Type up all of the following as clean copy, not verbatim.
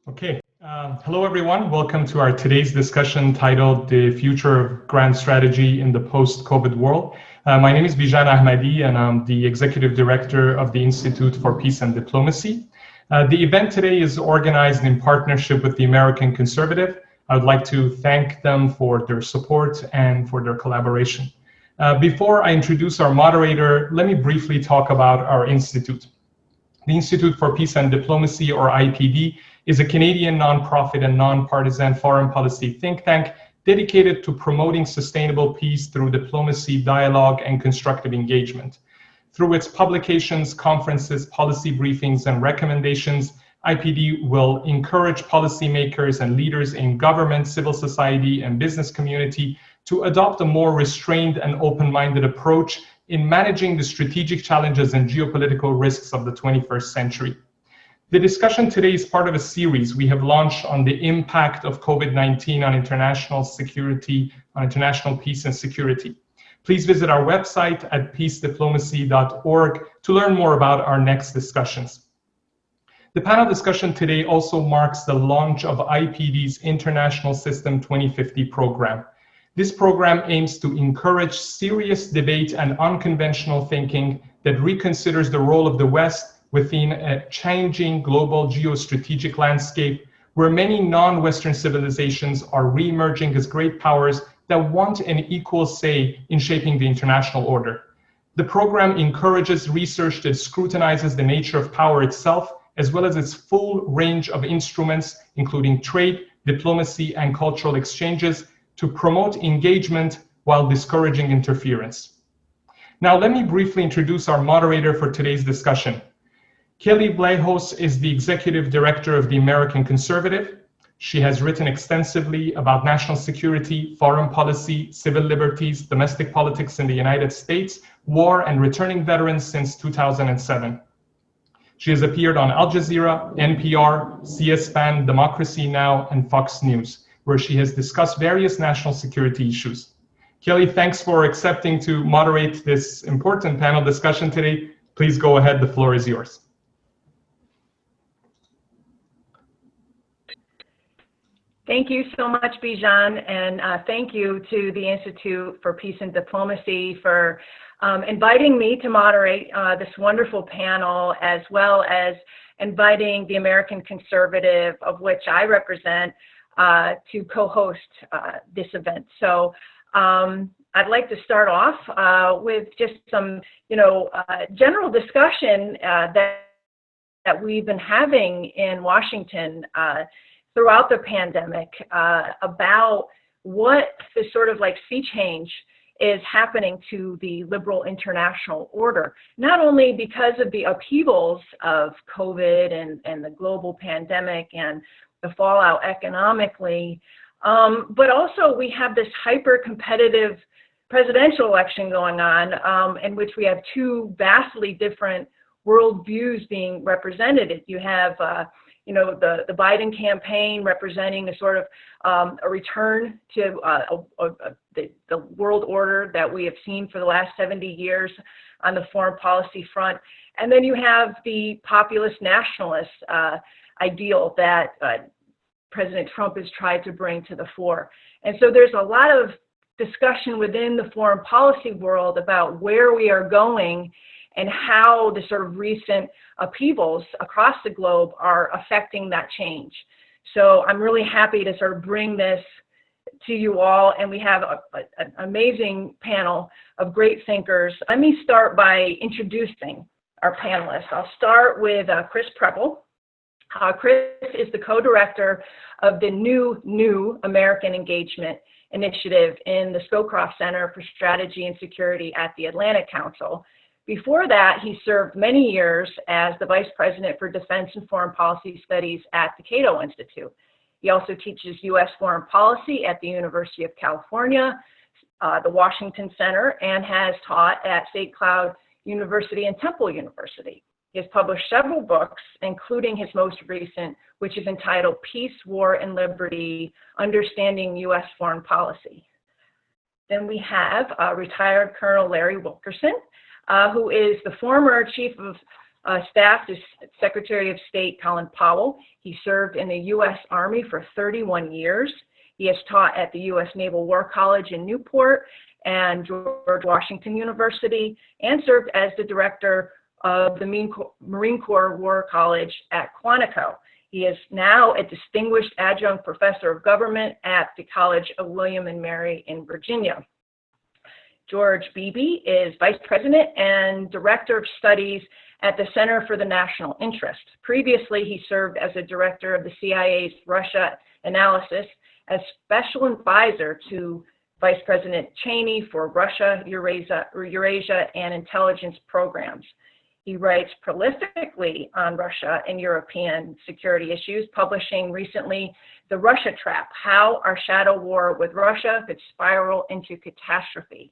Okay, hello everyone. Welcome to our today's discussion titled The Future of Grand Strategy in the Post-COVID World. My name is Bijan Ahmadi and I'm the Executive Director of the Institute for Peace and Diplomacy. The event today is organized in partnership with the American Conservative. I would like to thank them for their support and for their collaboration. Before I introduce our moderator, let me briefly talk about our institute. The Institute for Peace and Diplomacy, or IPD, is a Canadian nonprofit and nonpartisan foreign policy think tank dedicated to promoting sustainable peace through diplomacy, dialogue, and constructive engagement. Through its publications, conferences, policy briefings, and recommendations, IPD will encourage policymakers and leaders in government, civil society, and business community to adopt a more restrained and open-minded approach in managing the strategic challenges and geopolitical risks of the 21st century. The discussion today is part of a series we have launched on the impact of COVID-19 on international security, on international peace and security. Please visit our website at peacediplomacy.org to learn more about our next discussions. The panel discussion today also marks the launch of IPD's International System 2050 program. This program aims to encourage serious debate and unconventional thinking that reconsiders the role of the West within a changing global geostrategic landscape where many non-Western civilizations are re-emerging as great powers that want an equal say in shaping the international order. The program encourages research that scrutinizes the nature of power itself, as well as its full range of instruments, including trade, diplomacy, and cultural exchanges, to promote engagement while discouraging interference. Now, let me briefly introduce our moderator for today's discussion. Kelley Vlahos is the Executive Director of the American Conservative. She has written extensively about national security, foreign policy, civil liberties, domestic politics in the United States, war, and returning veterans since 2007. She has appeared on Al Jazeera, NPR, C-SPAN, Democracy Now!, and Fox News, where she has discussed various national security issues. Kelley, thanks for accepting to moderate this important panel discussion today. Please go ahead, the floor is yours. Thank you so much, Bijan, and thank you to the Institute for Peace and Diplomacy for inviting me to moderate this wonderful panel, as well as inviting the American Conservative, of which I represent, to co-host this event. So I'd like to start off with just some, general discussion that we've been having in Washington throughout the pandemic about what the sort of sea change is happening to the liberal international order, not only because of the upheavals of COVID and the global pandemic and the fallout economically, but also we have this hyper-competitive presidential election going on in which we have two vastly different worldviews being represented. You have the Biden campaign representing a sort of a return to the world order that we have seen for the last 70 years on the foreign policy front. And then you have the populist nationalist ideal that President Trump has tried to bring to the fore. And so there's a lot of discussion within the foreign policy world about where we are going and how the sort of recent upheavals across the globe are affecting that change. So I'm really happy to sort of bring this to you all, and we have an amazing panel of great thinkers. Let me start by introducing our panelists. I'll start with Chris Preble. Chris is the co-director of the new American Engagement Initiative in the Scowcroft Center for Strategy and Security at the Atlantic Council. Before that, he served many years as the Vice President for Defense and Foreign Policy Studies at the Cato Institute. He also teaches U.S. foreign policy at the University of California, the Washington Center, and has taught at St. Cloud University and Temple University. He has published several books, including his most recent, which is entitled Peace, War, and Liberty, Understanding U.S. Foreign Policy. Then we have retired Colonel Larry Wilkerson, who is the former Chief of staff to Secretary of State Colin Powell. He served in the U.S. Army for 31 years. He has taught at the U.S. Naval War College in Newport and George Washington University, and served as the director of the Marine Corps War College at Quantico. He is now a distinguished adjunct professor of government at the College of William and Mary in Virginia. George Beebe is vice president and director of studies at the Center for the National Interest. Previously, he served as a director of the CIA's Russia analysis, as special advisor to Vice President Cheney for Russia, Eurasia, and intelligence programs. He writes prolifically on Russia and European security issues, publishing recently The Russia Trap: How Our Shadow War with Russia Could Spiral into Catastrophe.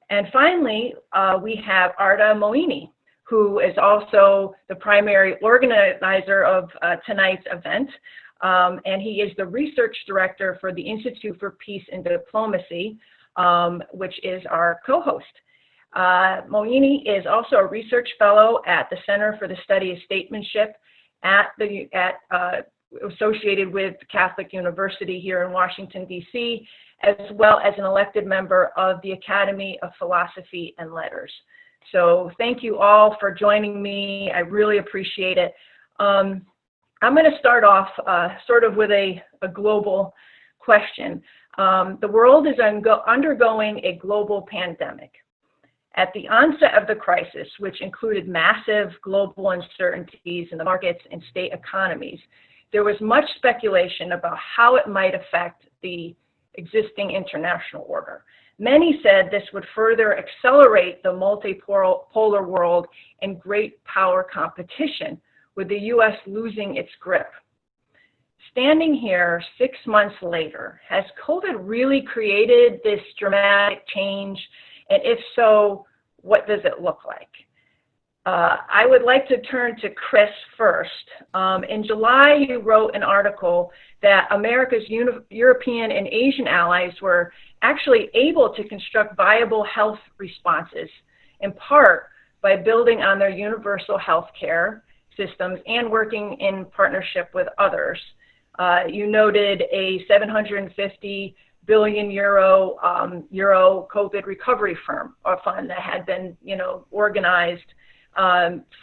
And finally, we have Arta Moeini, who is also the primary organizer of tonight's event. And he is the research director for the Institute for Peace and Diplomacy, which is our co-host. Moeini is also a research fellow at the Center for the Study of Statesmanship associated with Catholic University here in Washington, D.C., as well as an elected member of the Academy of Philosophy and Letters. So thank you all for joining me. I really appreciate it. I'm going to start off sort of with a global question. The world is undergoing a global pandemic. At the onset of the crisis, which included massive global uncertainties in the markets and state economies, there was much speculation about how it might affect the existing international order. Many said this would further accelerate the multipolar world and great power competition, with the U.S. losing its grip. Standing here 6 months later, has COVID really created this dramatic change? And if so, what does it look like? I would like to turn to Chris first. In July, you wrote an article that America's European and Asian allies were actually able to construct viable health responses, in part by building on their universal health care systems and working in partnership with others. You noted a 750 billion euro COVID recovery fund that had been, organized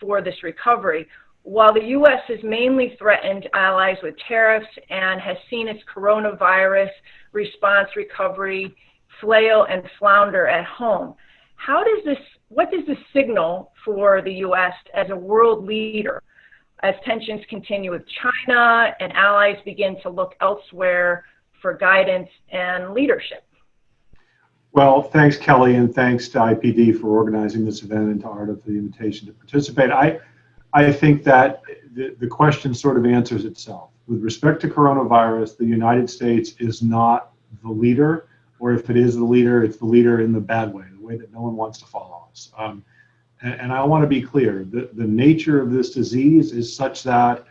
for this recovery. While the U.S. has mainly threatened allies with tariffs and has seen its coronavirus response recovery flail and flounder at home, what does this signal for the U.S. as a world leader as tensions continue with China and allies begin to look elsewhere for guidance and leadership? Well, thanks, Kelley, and thanks to IPD for organizing this event and to Arta for the invitation to participate. I think that the question sort of answers itself. With respect to coronavirus, the United States is not the leader, or if it is the leader, it's the leader in the bad way, the way that no one wants to follow us. And I want to be clear, the nature of this disease is such that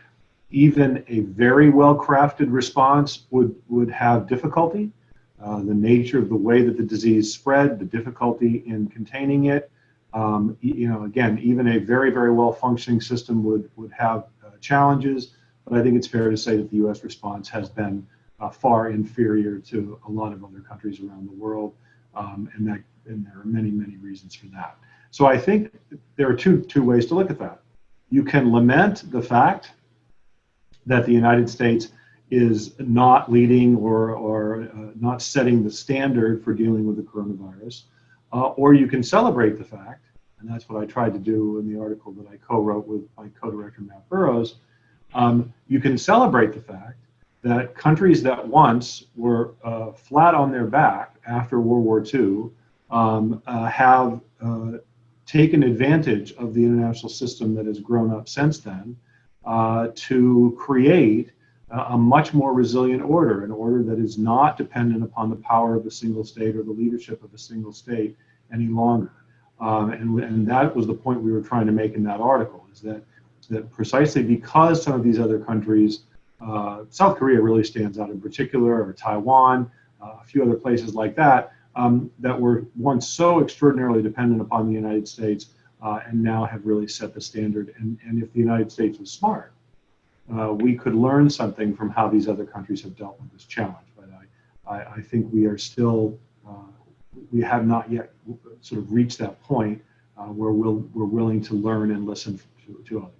even a very well-crafted response would have difficulty. The nature of the way that the disease spread, the difficulty in containing it, again, even a very, very well-functioning system would have challenges, but I think it's fair to say that the U.S. response has been far inferior to a lot of other countries around the world, and there are many, many reasons for that. So I think there are two ways to look at that. You can lament the fact that the United States is not leading or not setting the standard for dealing with the coronavirus, or you can celebrate the fact, and that's what I tried to do in the article that I co-wrote with my co-director Matt Burrows. You can celebrate the fact that countries that once were flat on their back after World War II have taken advantage of the international system that has grown up since then to create a much more resilient order, an order that is not dependent upon the power of a single state or the leadership of a single state any longer. And that was the point we were trying to make in that article, is that precisely because some of these other countries, South Korea really stands out in particular, or Taiwan, a few other places like that, that were once so extraordinarily dependent upon the United States, and now have really set the standard. And if the United States was smart, we could learn something from how these other countries have dealt with this challenge. But I think we are still, we have not yet sort of reached that point where we're willing to learn and listen to others.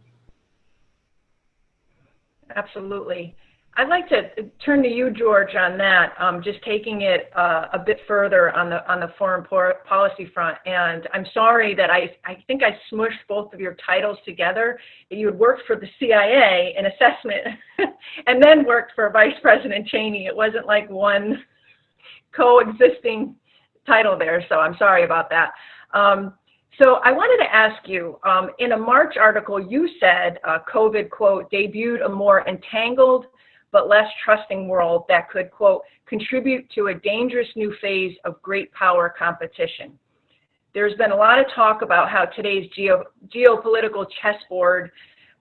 Absolutely. I'd like to turn to you, George, on that, just taking it a bit further on the foreign policy front. And I'm sorry that I think I smushed both of your titles together. You had worked for the CIA in assessment and then worked for Vice President Cheney. It wasn't like one coexisting title there, so I'm sorry about that. So I wanted to ask you, in a March article, you said COVID, quote, debuted a more entangled but less trusting world that could, quote, contribute to a dangerous new phase of great power competition. There's been a lot of talk about how today's geopolitical chessboard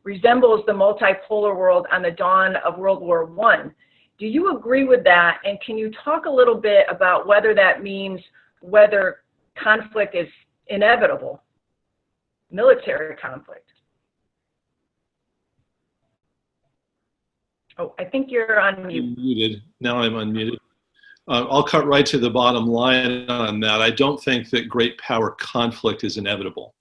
resembles the multipolar world on the dawn of World War I. Do you agree with that? And can you talk a little bit about whether that means whether conflict is inevitable, military conflict? Oh, I think you're on mute. Muted. Now I'm unmuted. I'll cut right to the bottom line on that. I don't think that great power conflict is inevitable.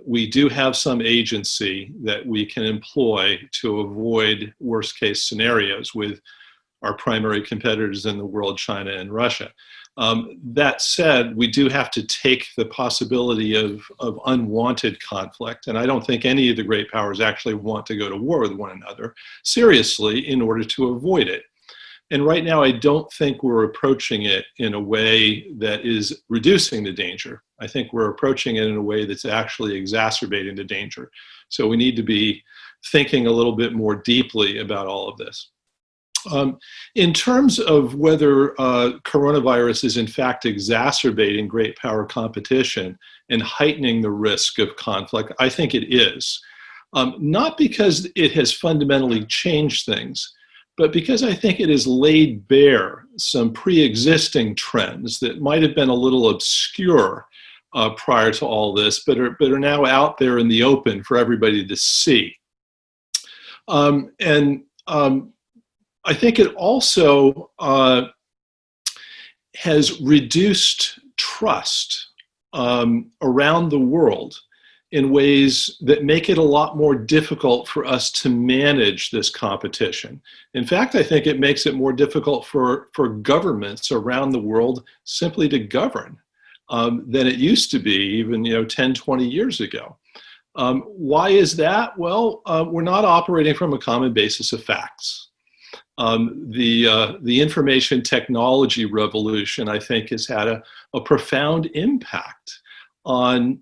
We do have some agency that we can employ to avoid worst case scenarios with our primary competitors in the world, China and Russia. That said, we do have to take the possibility of unwanted conflict, and I don't think any of the great powers actually want to go to war with one another seriously in order to avoid it. And right now, I don't think we're approaching it in a way that is reducing the danger. I think we're approaching it in a way that's actually exacerbating the danger. So we need to be thinking a little bit more deeply about all of this. In terms of whether coronavirus is in fact exacerbating great power competition and heightening the risk of conflict, I think it is. Not because it has fundamentally changed things, but because I think it has laid bare some pre-existing trends that might have been a little obscure prior to all this, but are now out there in the open for everybody to see. I think it also has reduced trust around the world in ways that make it a lot more difficult for us to manage this competition. In fact, I think it makes it more difficult for governments around the world simply to govern than it used to be even 10, 20 years ago. Why is that? Well, we're not operating from a common basis of facts. The information technology revolution, I think, has had a profound impact on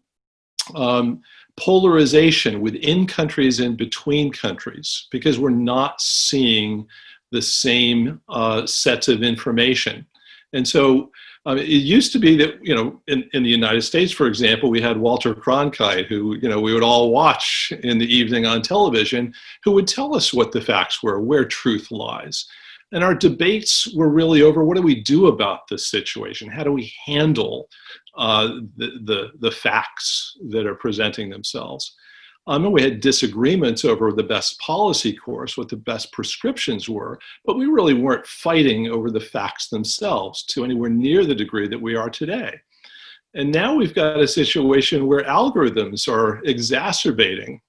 polarization within countries and between countries, because we're not seeing the same sets of information. And so it used to be that, in the United States, for example, we had Walter Cronkite, who, we would all watch in the evening on television, who would tell us what the facts were, where truth lies. And our debates were really over, what do we do about this situation? How do we handle the facts that are presenting themselves? And we had disagreements over the best policy course, what the best prescriptions were, but we really weren't fighting over the facts themselves to anywhere near the degree that we are today. And now we've got a situation where algorithms are exacerbating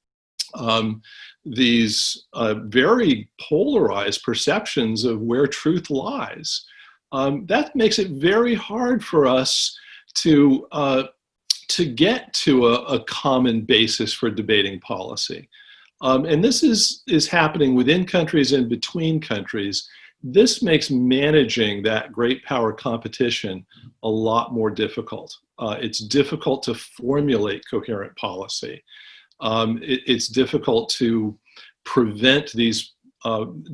these very polarized perceptions of where truth lies. That makes it very hard for us to get to a common basis for debating policy. And this is happening within countries and between countries. This makes managing that great power competition a lot more difficult. It's difficult to formulate coherent policy. It's difficult to prevent these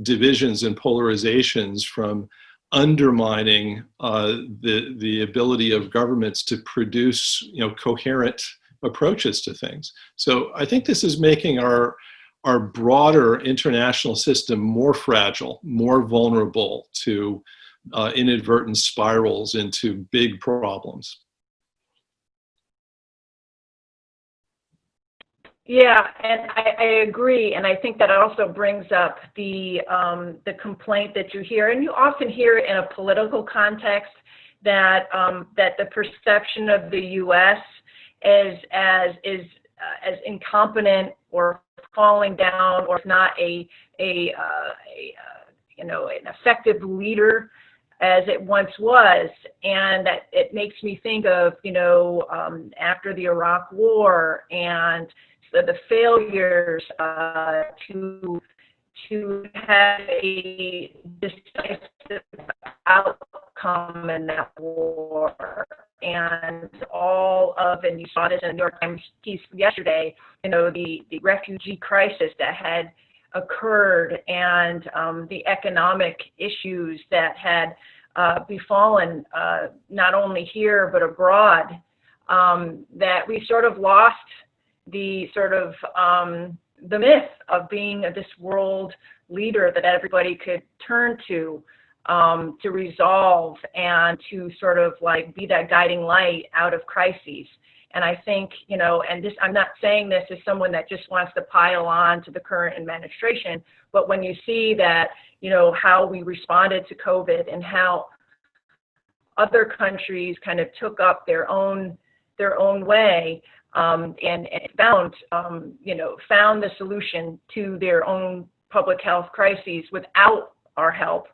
divisions and polarizations from undermining the ability of governments to produce coherent approaches to things. So I think this is making our broader international system more fragile, more vulnerable to inadvertent spirals into big problems. Yeah, and I agree, and I think that also brings up the complaint that you hear, and you often hear it in a political context, that that the perception of the U.S. is as incompetent or falling down, or not an effective leader as it once was. And that it makes me think of, after the Iraq War and the failures to have a decisive outcome in that war, and you saw this in the New York Times piece yesterday, the refugee crisis that had occurred, and the economic issues that had befallen not only here but abroad, that we sort of lost the the myth of being this world leader that everybody could turn to resolve and to sort of like be that guiding light out of crises. And I think, and this, I'm not saying this as someone that just wants to pile on to the current administration, but when you see that, how we responded to COVID and how other countries kind of took up their own way, and found the solution to their own public health crises without our help,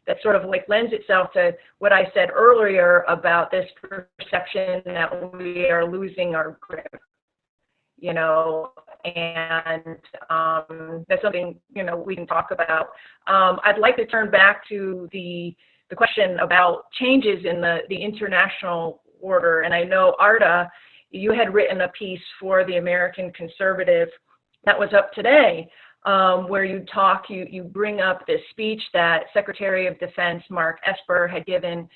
that sort of like lends itself to what I said earlier about this perception that we are losing our grip, and that's something, we can talk about. I'd like to turn back to the question about changes in the international order. And I know, Arta, you had written a piece for the American Conservative that was up today, where you bring up this speech that Secretary of Defense Mark Esper had given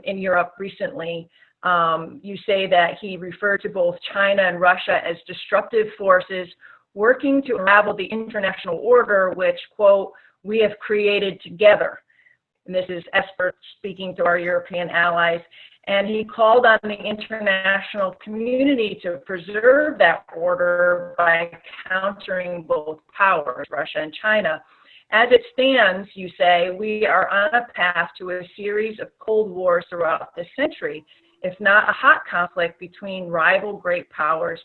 in Europe recently. You say that he referred to both China and Russia as disruptive forces working to unravel the international order, which, quote, we have created together. And this is Esper speaking to our European allies. And he called on the international community to preserve that order by countering both powers, Russia and China. As it stands, you say, we are on a path to a series of Cold Wars throughout the century, if not a hot conflict between rival great powers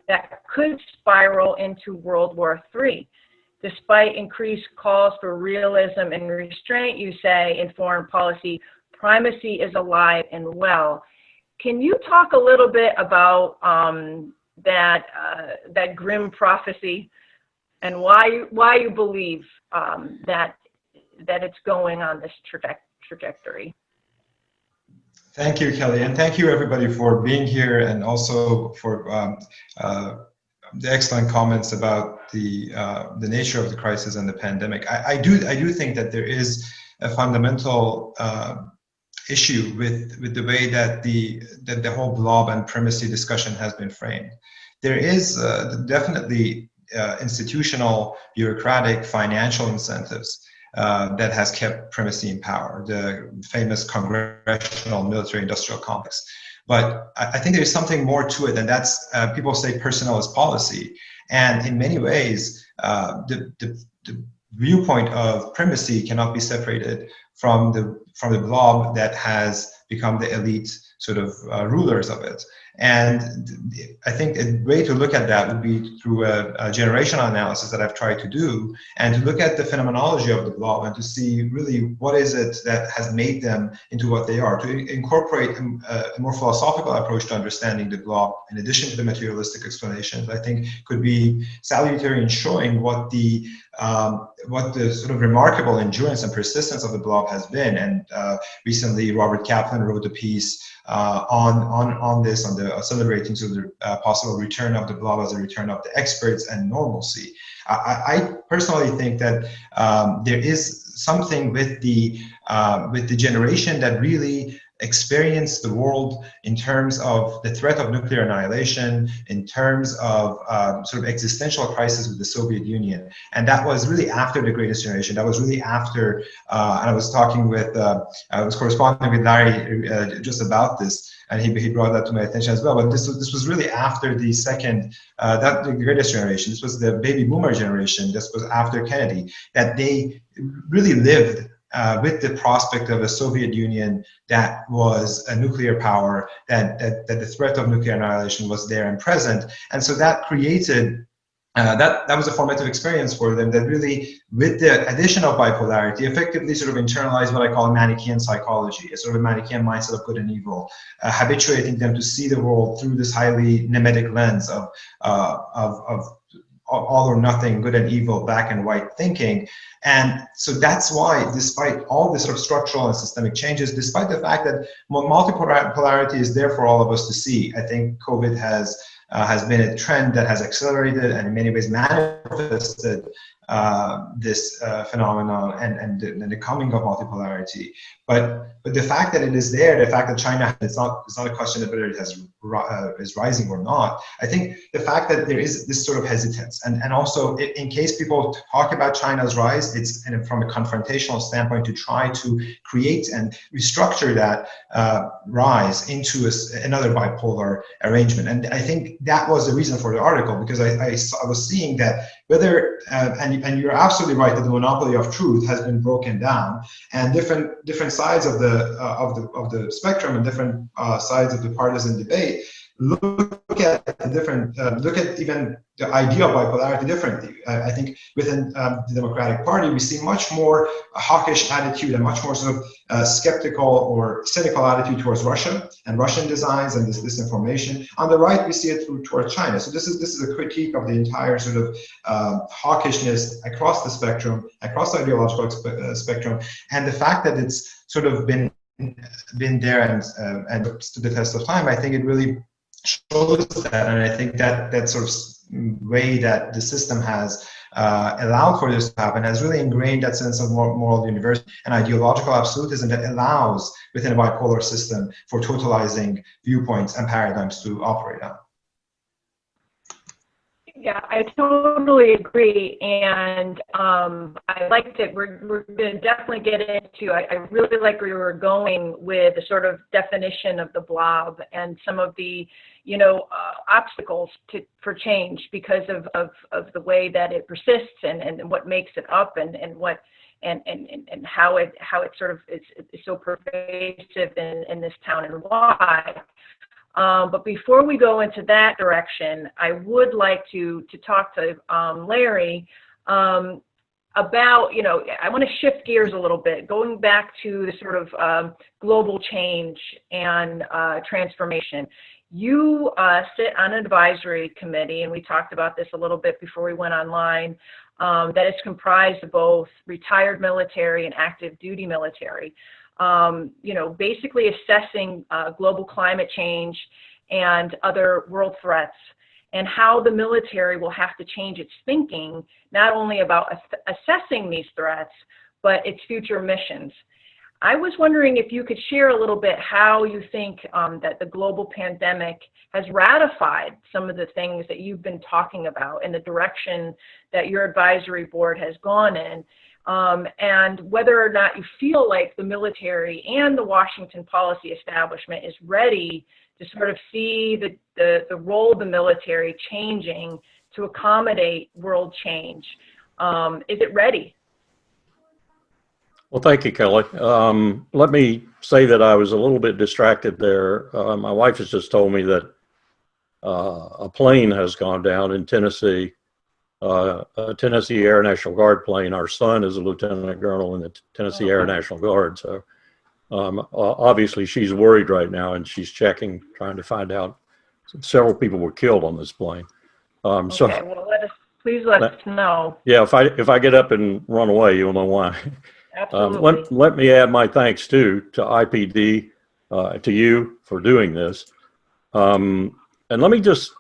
that could spiral into World War III. Despite increased calls for realism and restraint, you say, in foreign policy, primacy is alive and well. Can you talk a little bit about that grim prophecy, and why you believe that it's going on this trajectory? Thank you, Kelley, and thank you everybody for being here, and also for the excellent comments about the nature of the crisis and the pandemic. I do think that there is a fundamental issue with the way that the whole blob and primacy discussion has been framed. There is definitely institutional, bureaucratic, financial incentives that has kept primacy in power, the famous congressional military-industrial complex. But I think there's something more to it, and that's people say personnel is policy, and in many ways, the viewpoint of primacy cannot be separated from the blob that has become the elite sort of rulers of it. And I think a way to look at that would be through a generational analysis that I've tried to do, and to look at the phenomenology of the blob and to see really what is it that has made them into what they are, to incorporate a more philosophical approach to understanding the blob in addition to the materialistic explanations. I think could be salutary in showing what the sort of remarkable endurance and persistence of the blob has been. And recently Robert Kaplan wrote a piece on this, on the celebrating sort of the possible return of the blob as a return of the experts and normalcy. I personally think that there is something with the generation that really experienced the world in terms of the threat of nuclear annihilation, in terms of sort of existential crisis with the Soviet Union. And that was really after the Greatest Generation. That was really after, and I was talking with, I was corresponding with Larry just about this, and he brought that to my attention as well. But this was really after the second, the Greatest Generation. This was the baby boomer generation. This was after Kennedy, that they really lived with the prospect of a Soviet Union that was a nuclear power, that the threat of nuclear annihilation was there and present. And so that created, that was a formative experience for them that really, with the addition of bipolarity, effectively sort of internalized what I call Manichaean psychology, a sort of Manichaean mindset of good and evil, habituating them to see the world through this highly nemetic lens of all or nothing, good and evil, black and white thinking. And so that's why, despite all the sort of structural and systemic changes, despite the fact that multipolarity is there for all of us to see, I think COVID has been a trend that has accelerated and in many ways manifested this phenomenon and the coming of multipolarity. But the fact that it is there, the fact that China, it's not a question of whether it is rising or not. I think the fact that there is this sort of hesitance, and also in case people talk about China's rise, it's from a confrontational standpoint to try to create and restructure that rise into another bipolar arrangement. And I think that was the reason for the article, because I was seeing that whether, and you're absolutely right that the monopoly of truth has been broken down, and different sides of the spectrum and different sides of the partisan debate look at the different, look at even the idea of bipolarity differently. I think within the Democratic Party, we see much more a hawkish attitude and much more sort of skeptical or cynical attitude towards Russia and Russian designs and this disinformation. On the right, we see it towards China. So this is a critique of the entire sort of hawkishness across the spectrum, across the ideological spectrum, and the fact that it's sort of been there and stood the test of time. I think it really shows that, and I think that sort of way that the system has allowed for this to happen has really ingrained that sense of moral universality and ideological absolutism that allows within a bipolar system for totalizing viewpoints and paradigms to operate on. Yeah, I totally agree, and I liked it. We're going to definitely get into. I really like where you were going with the sort of definition of the blob and some of the, obstacles for change because of the way that it persists and what makes it up and what and how it sort of is so pervasive in this town and why. But before we go into that direction, I would like to talk to Larry about, I want to shift gears a little bit, going back to the sort of global change and transformation. You sit on an advisory committee, and we talked about this a little bit before we went online, that is comprised of both retired military and active duty military. Basically assessing global climate change and other world threats, and how the military will have to change its thinking, not only about assessing these threats, but its future missions. I was wondering if you could share a little bit how you think that the global pandemic has ratified some of the things that you've been talking about and the direction that your advisory board has gone in. And whether or not you feel like the military and the Washington policy establishment is ready to sort of see the role of the military changing to accommodate world change. Is it ready? Well, thank you, Kelley. Let me say that I was a little bit distracted there. My wife has just told me that a plane has gone down in Tennessee. A Tennessee Air National Guard plane. Our son is a lieutenant colonel in the Tennessee Air National Guard. So obviously she's worried right now, and she's checking, trying to find out. Several people were killed on this plane. Okay, well, please let us know. Yeah, if I get up and run away, you'll know why. Absolutely. Let me add my thanks too to IPD, to you for doing this. And let me just,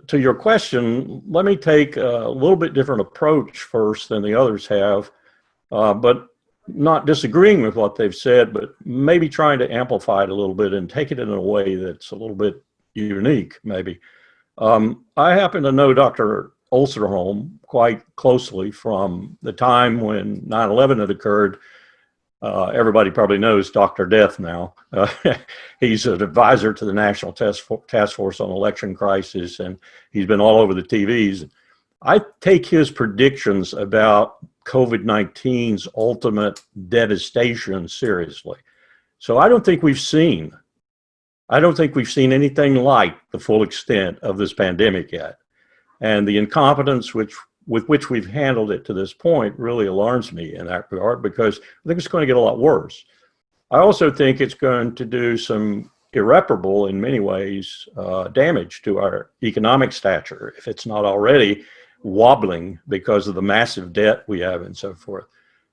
to your question, let me take a little bit different approach first than the others have. But not disagreeing with what they've said, but maybe trying to amplify it a little bit and take it in a way that's a little bit unique, maybe. I happen to know Dr. Olsterholm quite closely from the time when 9/11 had occurred. Everybody probably knows Dr. Death now. He's an advisor to the National Task Force on Election Crisis, and he's been all over the TVs. I take his predictions about COVID-19's ultimate devastation seriously. So I don't think we've seen anything like the full extent of this pandemic yet. And the incompetence with which we've handled it to this point really alarms me in that regard, because I think it's going to get a lot worse. I also think it's going to do some irreparable, in many ways, damage to our economic stature, if it's not already wobbling because of the massive debt we have and so forth.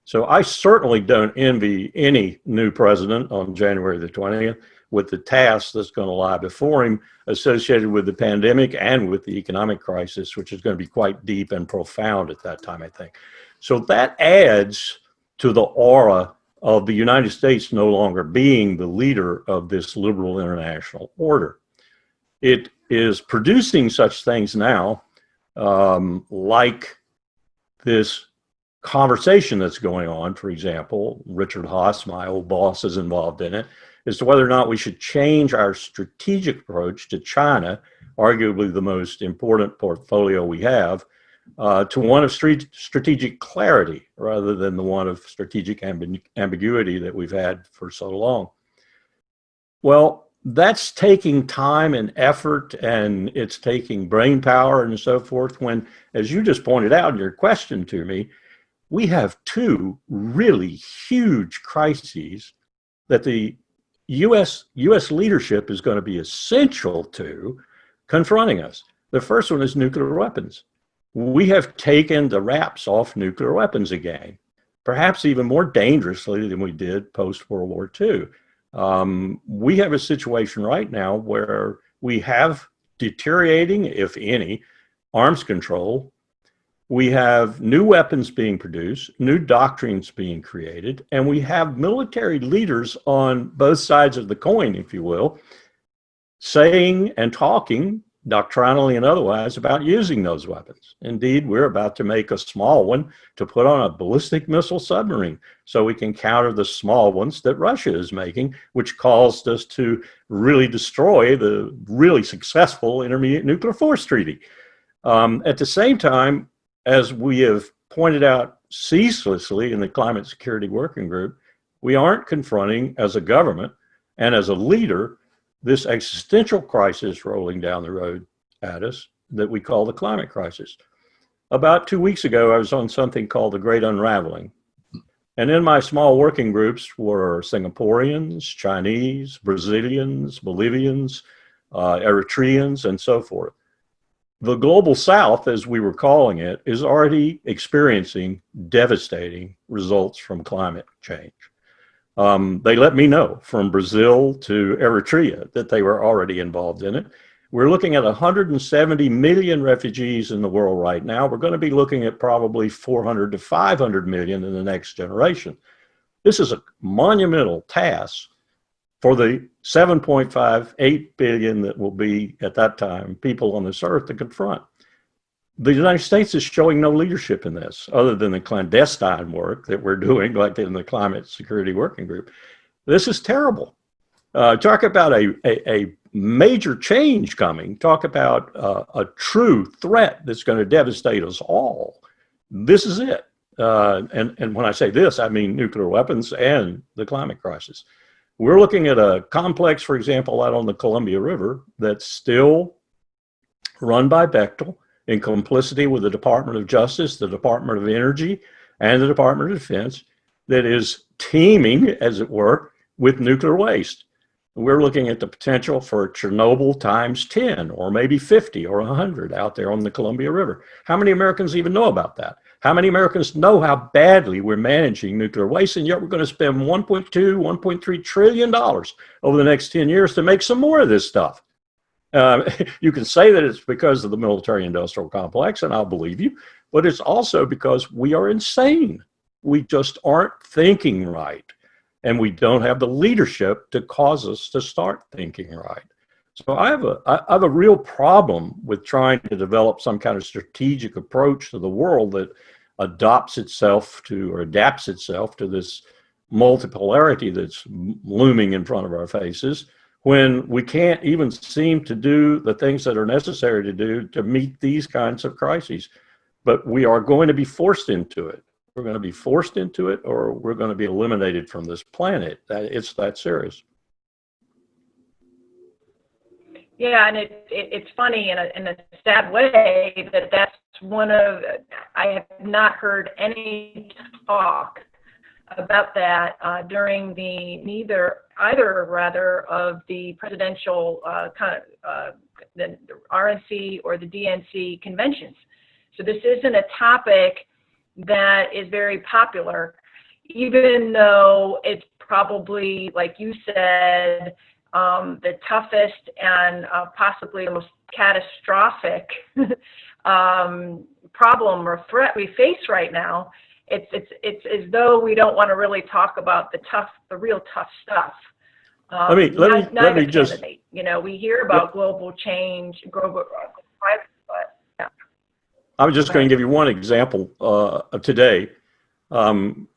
So I certainly don't envy any new president on January the 20th with the task that's going to lie before him associated with the pandemic and with the economic crisis, which is going to be quite deep and profound at that time, I think. So that adds to the aura of the United States no longer being the leader of this liberal international order. It is producing such things now, like this conversation that's going on. For example, Richard Haas, my old boss, is involved in it, as to whether or not we should change our strategic approach to China, arguably the most important portfolio we have, to one of strategic clarity rather than the one of strategic ambiguity that we've had for so long. Well, that's taking time and effort, and it's taking brain power and so forth, when, as you just pointed out in your question to me, we have two really huge crises that the U.S. leadership is going to be essential to confronting us. The first one is nuclear weapons. We have taken the wraps off nuclear weapons again, perhaps even more dangerously than we did post-World War II. We have a situation right now where we have deteriorating, if any, arms control. We have new weapons being produced, new doctrines being created, and we have military leaders on both sides of the coin, if you will, saying and talking doctrinally and otherwise about using those weapons. Indeed, we're about to make a small one to put on a ballistic missile submarine so we can counter the small ones that Russia is making, which caused us to really destroy the really successful Intermediate Nuclear Force Treaty. At the same time, as we have pointed out ceaselessly in the Climate Security Working Group, we aren't confronting, as a government and as a leader, this existential crisis rolling down the road at us that we call the climate crisis. About 2 weeks ago, I was on something called the Great Unraveling. And in my small working groups were Singaporeans, Chinese, Brazilians, Bolivians, Eritreans, and so forth. The global south, as we were calling it, is already experiencing devastating results from climate change. They let me know from Brazil to Eritrea that they were already involved in it. We're looking at 170 million refugees in the world right now. We're going to be looking at probably 400 to 500 million in the next generation. This is a monumental task for the 7.58 billion that will be, at that time, people on this earth to confront. The United States is showing no leadership in this, other than the clandestine work that we're doing, like in the Climate Security Working Group. This is terrible. Talk about a major change coming. Talk about a true threat that's going to devastate us all. This is it. And when I say this, I mean nuclear weapons and the climate crisis. We're looking at a complex, for example, out on the Columbia River that's still run by Bechtel in complicity with the Department of Justice, the Department of Energy, and the Department of Defense, that is teeming, as it were, with nuclear waste. We're looking at the potential for Chernobyl times 10 or maybe 50 or 100 out there on the Columbia River. How many Americans even know about that? How many Americans know how badly we're managing nuclear waste, and yet we're going to spend $1.2, $1.3 trillion over the next 10 years to make some more of this stuff? You can say that it's because of the military-industrial complex, and I'll believe you, but it's also because we are insane. we just aren't thinking right. And we don't have the leadership to cause us to start thinking right. So I have a real problem with trying to develop some kind of strategic approach to the world that adapts itself to this multipolarity that's looming in front of our faces, when we can't even seem to do the things that are necessary to do to meet these kinds of crises. But we are going to be forced into it. We're going to be forced into it, or we're going to be eliminated from this planet. It's that serious. Yeah, and it's funny in a sad way that that's one of, I have not heard any talk about that during either of the presidential the RNC or the DNC conventions. So this isn't a topic that is very popular, even though it's probably, like you said, the toughest and possibly the most catastrophic problem or threat we face right now. It's as though we don't want to really talk about the real tough stuff. Let me just, we hear about global change, but yeah. I was just going to give you one example of today.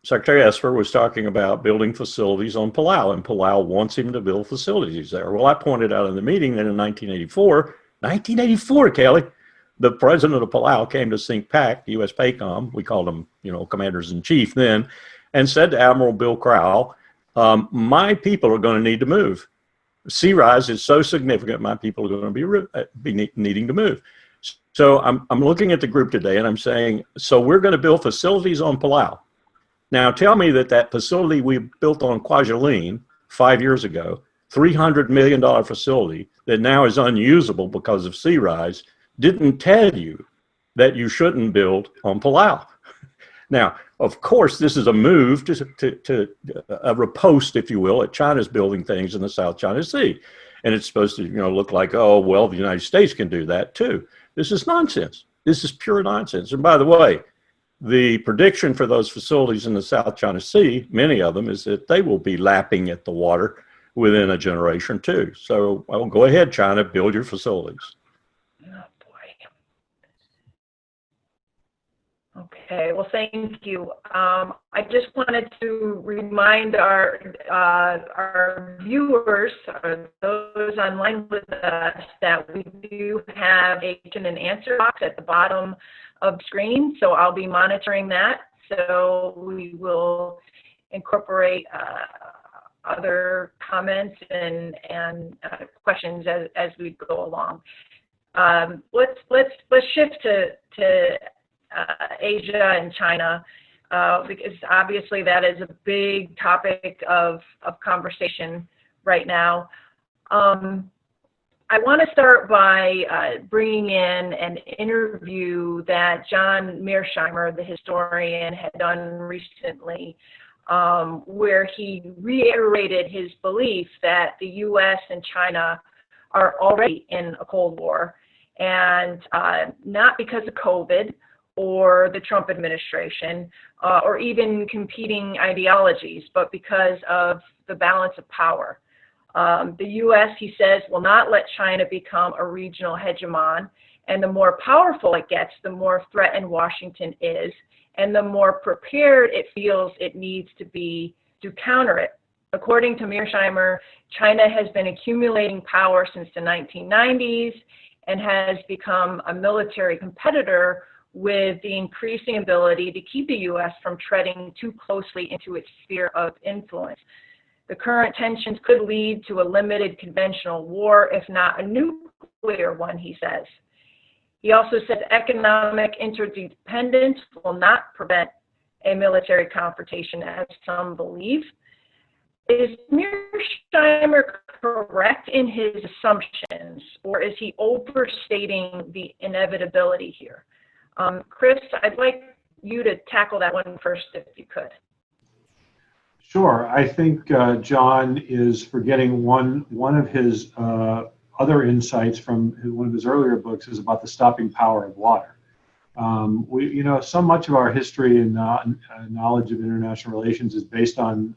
Secretary Esper was talking about building facilities on Palau, and Palau wants him to build facilities there. Well, I pointed out in the meeting that in 1984, Kelley, the president of Palau came to CINCPAC, U.S. PACOM, we called them, commanders-in-chief then, and said to Admiral Bill Crowell, my people are going to need to move. Sea rise is so significant, my people are going to be needing to move. So I'm looking at the group today and I'm saying, so we're going to build facilities on Palau. Now tell me that facility we built on Kwajalein 5 years ago, $300 million facility that now is unusable because of sea rise, didn't tell you that you shouldn't build on Palau. Now, of course, this is a move to a riposte, if you will, at China's building things in the South China Sea. And it's supposed to, look like, oh, well, the United States can do that too. This is nonsense. This is pure nonsense. And by the way, the prediction for those facilities in the South China Sea, many of them, is that they will be lapping at the water within a generation too. So, well, go ahead, China, build your facilities. Okay, well, thank you. I just wanted to remind our viewers, those online with us, that we do have a question and answer box at the bottom of the screen. So I'll be monitoring that. So we will incorporate other comments and questions as we go along. Let's shift to Asia and China, because obviously that is a big topic of conversation right now. I want to start by bringing in an interview that John Mearsheimer, the historian, had done recently, where he reiterated his belief that the U.S. and China are already in a Cold War, and not because of COVID or the Trump administration, or even competing ideologies, but because of the balance of power. The U.S., he says, will not let China become a regional hegemon, and the more powerful it gets, the more threatened Washington is, and the more prepared it feels it needs to be to counter it. According to Mearsheimer, China has been accumulating power since the 1990s and has become a military competitor with the increasing ability to keep the U.S. from treading too closely into its sphere of influence. The current tensions could lead to a limited conventional war, if not a nuclear one, he says. He also says economic interdependence will not prevent a military confrontation, as some believe. Is Mearsheimer correct in his assumptions, or is he overstating the inevitability here? Chris, I'd like you to tackle that one first, if you could. Sure. I think John is forgetting one of his other insights from one of his earlier books is about the stopping power of water. So much of our history and knowledge of international relations is based on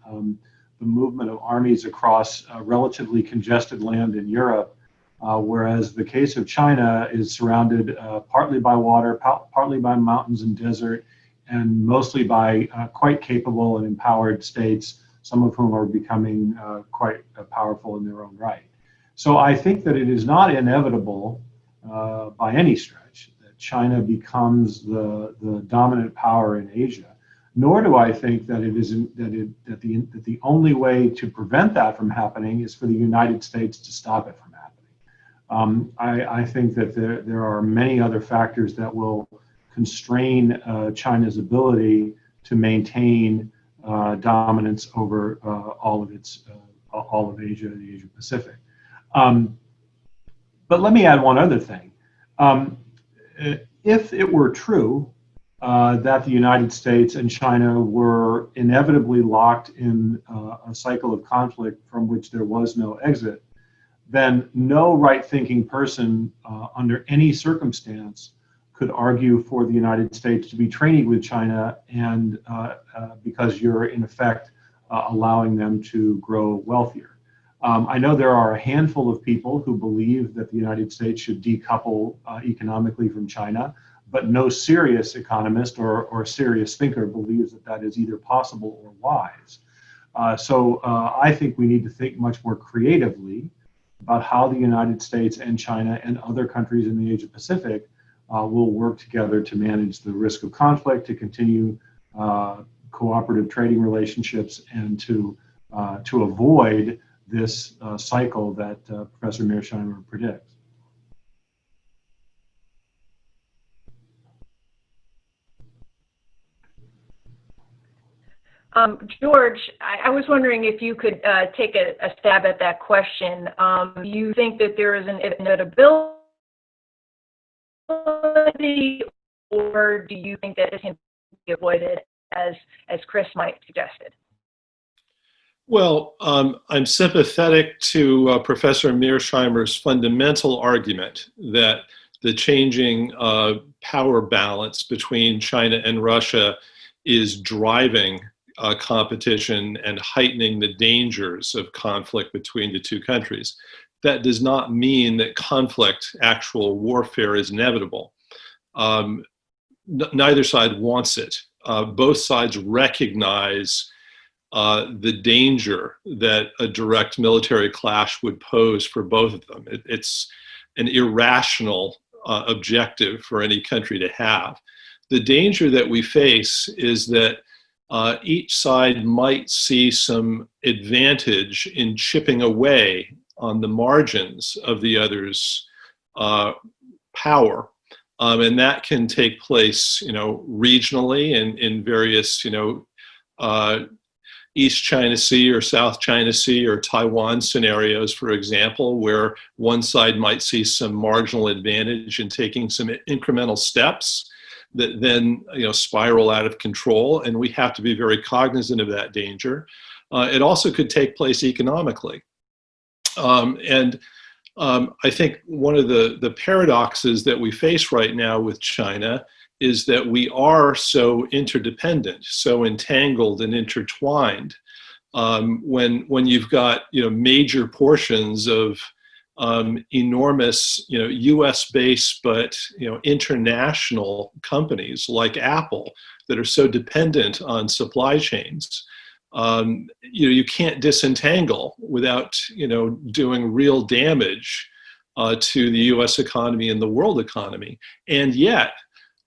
the movement of armies across relatively congested land in Europe, whereas the case of China is surrounded partly by water, partly by mountains and desert, and mostly by quite capable and empowered states, some of whom are becoming quite powerful in their own right. So I think that it is not inevitable by any stretch that China becomes the dominant power in Asia. Nor do I think that the only way to prevent that from happening is for the United States to stop it from happening. I think that there are many other factors that will constrain China's ability to maintain dominance over all of Asia and the Asia Pacific. But let me add one other thing. If it were true that the United States and China were inevitably locked in a cycle of conflict from which there was no exit, then no right-thinking person under any circumstance could argue for the United States to be trading with China, and because you're in effect allowing them to grow wealthier. I know there are a handful of people who believe that the United States should decouple economically from China, but no serious economist or serious thinker believes that that is either possible or wise. So I think we need to think much more creatively about how the United States and China and other countries in the Asia Pacific will work together to manage the risk of conflict, to continue cooperative trading relationships, and to avoid this cycle that Professor Mearsheimer predicts. George, I was wondering if you could take a stab at that question. Do you think that there is an inevitability, or do you think that it can be avoided, as Chris might suggested? Well, I'm sympathetic to Professor Mearsheimer's fundamental argument that the changing power balance between China and Russia is driving competition and heightening the dangers of conflict between the two countries. That does not mean that conflict, actual warfare, is inevitable. Neither side wants it. Both sides recognize the danger that a direct military clash would pose for both of them. It's an irrational objective for any country to have. The danger that we face is that each side might see some advantage in chipping away on the margins of the other's power. And that can take place, regionally and in various, East China Sea or South China Sea or Taiwan scenarios, for example, where one side might see some marginal advantage in taking some incremental steps that then spiral out of control, and we have to be very cognizant of that danger. It also could take place economically. I think one of the paradoxes that we face right now with China is that we are so interdependent, so entangled and intertwined. When you've got major portions of enormous U.S.-based but international companies like Apple that are so dependent on supply chains, you can't disentangle without doing real damage to the U.S. economy and the world economy. And yet,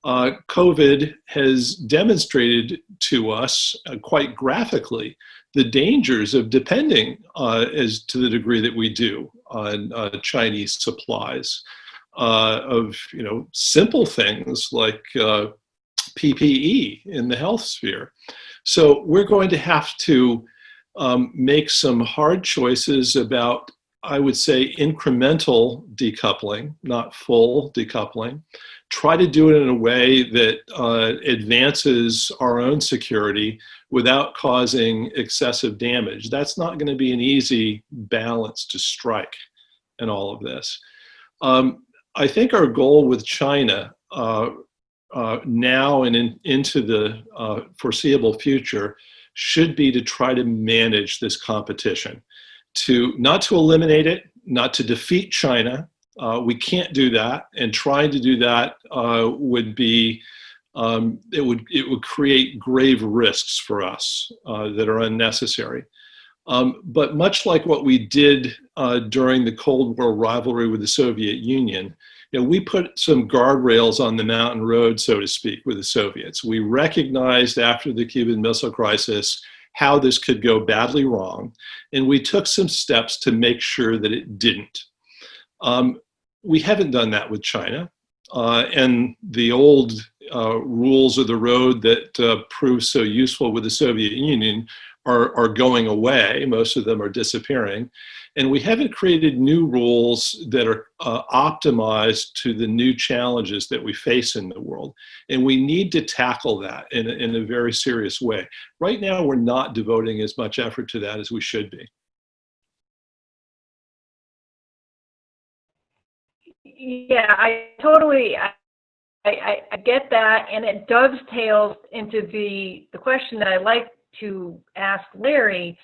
COVID has demonstrated to us quite graphically the dangers of depending, as to the degree that we do, on Chinese supplies of simple things like PPE in the health sphere. So we're going to have to make some hard choices about, I would say, incremental decoupling, not full decoupling. Try to do it in a way that advances our own security without causing excessive damage. That's not going to be an easy balance to strike in all of this. I think our goal with China now and into the foreseeable future should be to try to manage this competition, not to eliminate it, not to defeat China. We can't do that, and trying to do that would be it would create grave risks for us that are unnecessary. But much like what we did during the Cold War rivalry with the Soviet Union, we put some guardrails on the mountain road, so to speak, with the Soviets. We recognized after the Cuban Missile Crisis how this could go badly wrong, and we took some steps to make sure that it didn't. We haven't done that with China, and the old rules of the road that proved so useful with the Soviet Union are going away. Most of them are disappearing. And we haven't created new rules that are optimized to the new challenges that we face in the world. And we need to tackle that in a very serious way. Right now, we're not devoting as much effort to that as we should be. Yeah, I totally, I get that, and it dovetails into the question that I like to ask Larry,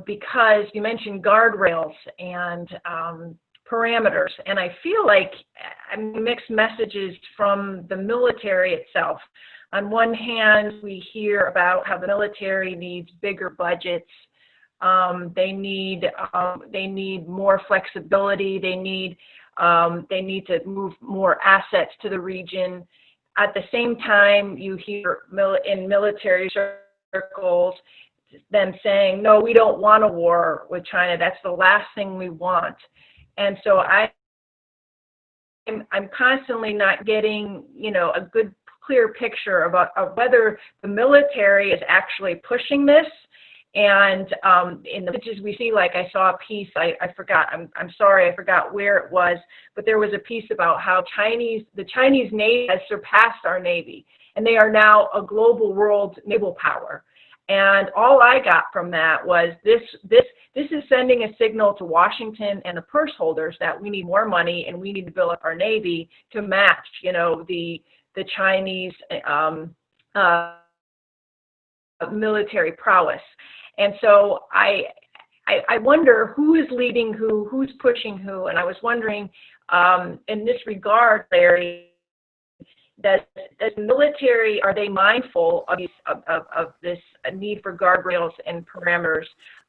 because you mentioned guardrails and parameters, and I feel like mixed messages from the military itself. On one hand, we hear about how the military needs bigger budgets. They need more flexibility. They need to move more assets to the region. At the same time, you hear in military circles them saying, no, we don't want a war with China. That's the last thing we want. And so I'm constantly not getting, a good, clear picture of whether the military is actually pushing this. And in the images we see, like I saw a piece, I forgot, I'm sorry, I forgot where it was, but there was a piece about how the Chinese Navy has surpassed our Navy, and they are now a global world naval power. And all I got from that was this is sending a signal to Washington and the purse holders that we need more money and we need to build up our Navy to match, the Chinese military prowess. And so I wonder who is leading who, who's pushing who. And I was wondering, in this regard, Larry, does military, are they mindful of this need for guardrails and parameters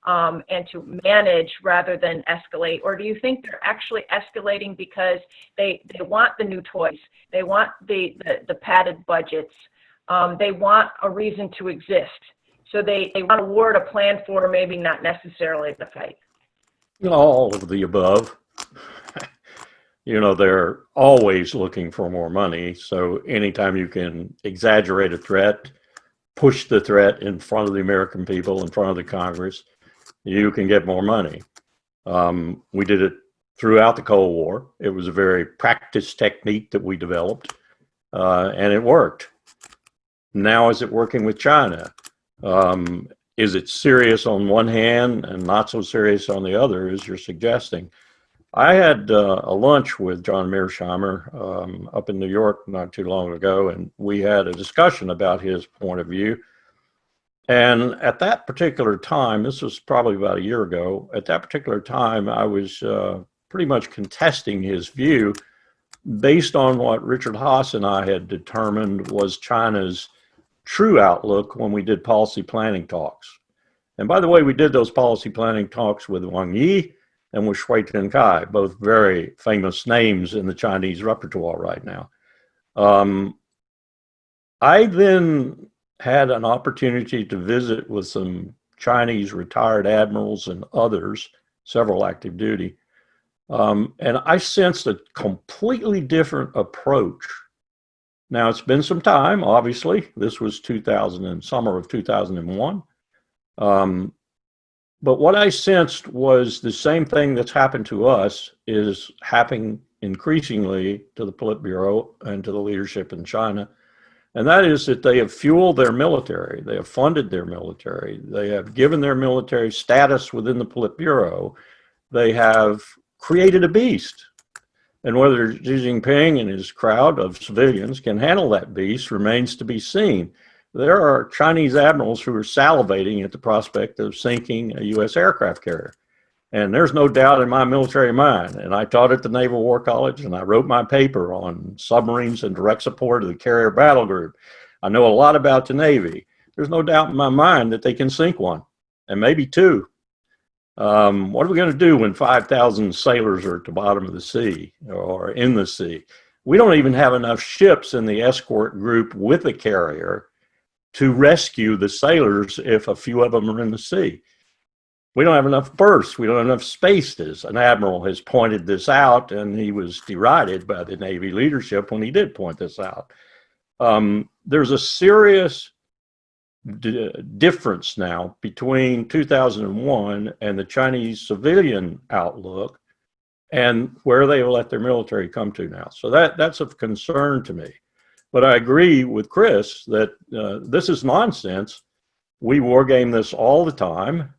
and to manage rather than escalate? Or do you think they're actually escalating because they want the new toys, they want the padded budgets, they want a reason to exist? So they want a war to plan for, maybe not necessarily the fight. All of the above. They're always looking for more money. So anytime you can exaggerate a threat, push the threat in front of the American people, in front of the Congress, you can get more money. We did it throughout the Cold War. It was a very practiced technique that we developed, and it worked. Now, is it working with China? Is it serious on one hand and not so serious on the other, as you're suggesting? I had a lunch with John Mearsheimer up in New York not too long ago, and we had a discussion about his point of view. And at that particular time, this was probably about a year ago, at that particular time, I was pretty much contesting his view based on what Richard Haas and I had determined was China's true outlook when we did policy planning talks. And by the way, we did those policy planning talks with Wang Yi and with Shui Tenkai, both very famous names in the Chinese repertoire right now. I then had an opportunity to visit with some Chinese retired admirals and others, several active duty, and I sensed a completely different approach. Now, it's been some time, obviously. This was summer of 2001. But what I sensed was the same thing that's happened to us is happening increasingly to the Politburo and to the leadership in China. And that is that they have fueled their military. They have funded their military. They have given their military status within the Politburo. They have created a beast. And whether Xi Jinping and his crowd of civilians can handle that beast remains to be seen. There are Chinese admirals who are salivating at the prospect of sinking a U.S. aircraft carrier. And there's no doubt in my military mind, and I taught at the Naval War College, and I wrote my paper on submarines and direct support of the carrier battle group. I know a lot about the Navy. There's no doubt in my mind that they can sink one, and maybe two. What are we going to do when 5,000 sailors are at the bottom of the sea or in the sea? We don't even have enough ships in the escort group with a carrier to rescue the sailors if a few of them are in the sea. We don't have enough berths. We don't have enough spaces. An admiral has pointed this out, and he was derided by the Navy leadership when he did point this out. There's a serious difference now between 2001 and the Chinese civilian outlook and where they will let their military come to now. So that's of concern to me. But I agree with Chris that this is nonsense. We war game this all the time.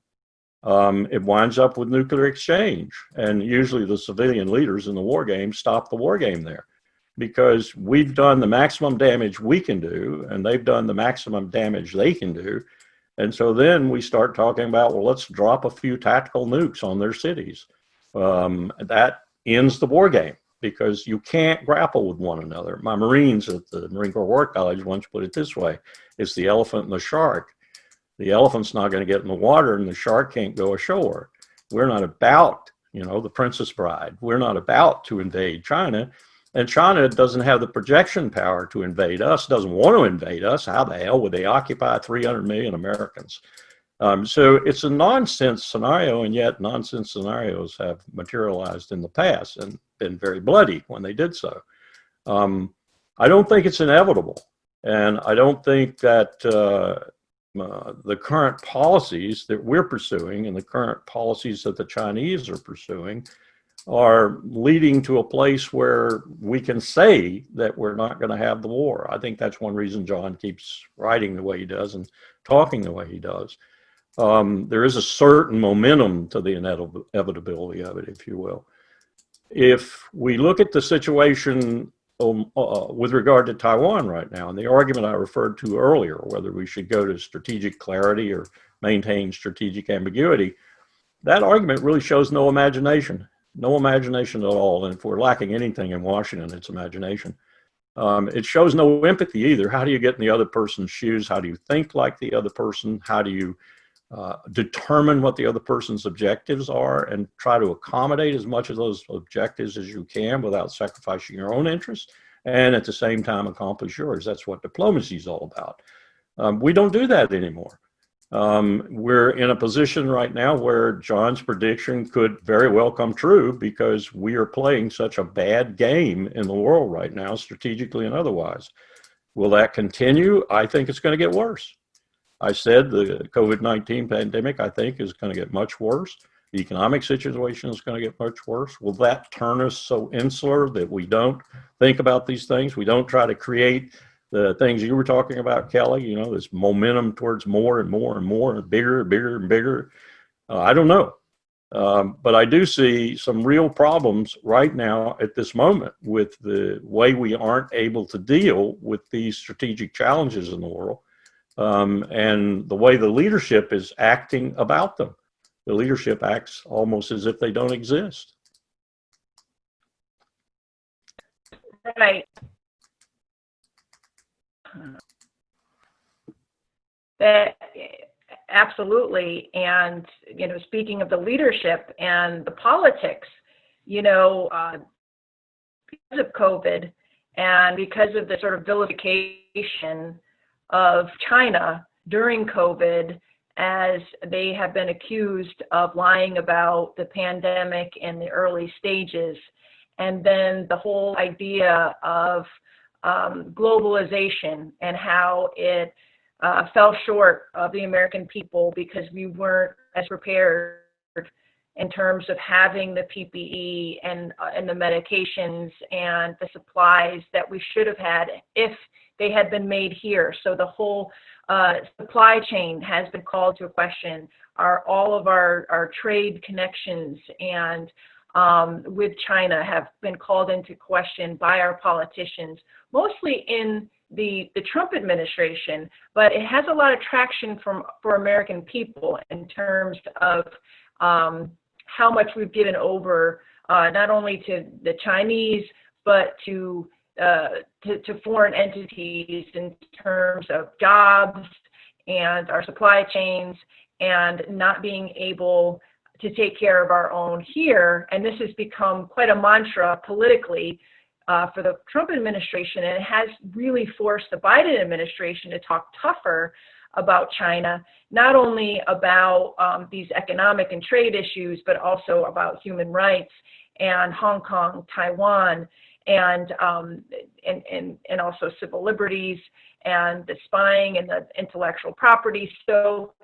It winds up with nuclear exchange, and usually the civilian leaders in the war game stop the war game there, because we've done the maximum damage we can do, and they've done the maximum damage they can do. And so then we start talking about, well, let's drop a few tactical nukes on their cities. That ends the war game, because you can't grapple with one another. My Marines at the Marine Corps War College once put it this way: it's the elephant and the shark. The elephant's not going to get in the water, and the shark can't go ashore. We're not about, the Princess Bride. We're not about to invade China. And China doesn't have the projection power to invade us, doesn't want to invade us. How the hell would they occupy 300 million Americans? So it's a nonsense scenario, and yet nonsense scenarios have materialized in the past and been very bloody when they did so. I don't think it's inevitable, and I don't think that the current policies that we're pursuing and the current policies that the Chinese are pursuing are leading to a place where we can say that we're not going to have the war. I think that's one reason John keeps writing the way he does and talking the way he does. There is a certain momentum to the inevitability of it, if you will. If we look at the situation with regard to Taiwan right now, and the argument I referred to earlier, whether we should go to strategic clarity or maintain strategic ambiguity, that argument really shows no imagination at all. And if we're lacking anything in Washington, it's imagination. It shows no empathy either. How do you get in the other person's shoes? How do you think like the other person? How do you determine what the other person's objectives are and try to accommodate as much of those objectives as you can without sacrificing your own interests, and at the same time accomplish yours? That's what diplomacy is all about. We don't do that anymore. We're in a position right now where John's prediction could very well come true, because we are playing such a bad game in the world right now, strategically and otherwise. Will that continue? I think it's going to get worse. I said the COVID-19 pandemic, I think, is going to get much worse. The economic situation is going to get much worse. Will that turn us so insular that we don't think about these things? We don't try to create the things you were talking about, Kelley, this momentum towards more and more and more and bigger and bigger and bigger. I don't know. But I do see some real problems right now at this moment with the way we aren't able to deal with these strategic challenges in the world. And the way the leadership is acting about them. The leadership acts almost as if they don't exist. Right. That absolutely. And, speaking of the leadership and the politics, because of COVID and because of the sort of vilification of China during COVID, as they have been accused of lying about the pandemic in the early stages, and then the whole idea of globalization and how it fell short of the American people because we weren't as prepared in terms of having the PPE and the medications and the supplies that we should have had if they had been made here. So the whole supply chain has been called to question. All of our trade connections and with China have been called into question by our politicians, mostly in the Trump administration, but it has a lot of traction for American people in terms of how much we've given over, not only to the Chinese, but to foreign entities in terms of jobs and our supply chains, and not being able to take care of our own here. And this has become quite a mantra politically for the Trump administration, and it has really forced the Biden administration to talk tougher about China, not only about these economic and trade issues, but also about human rights and Hong Kong, Taiwan, and also civil liberties and the spying and the intellectual property. So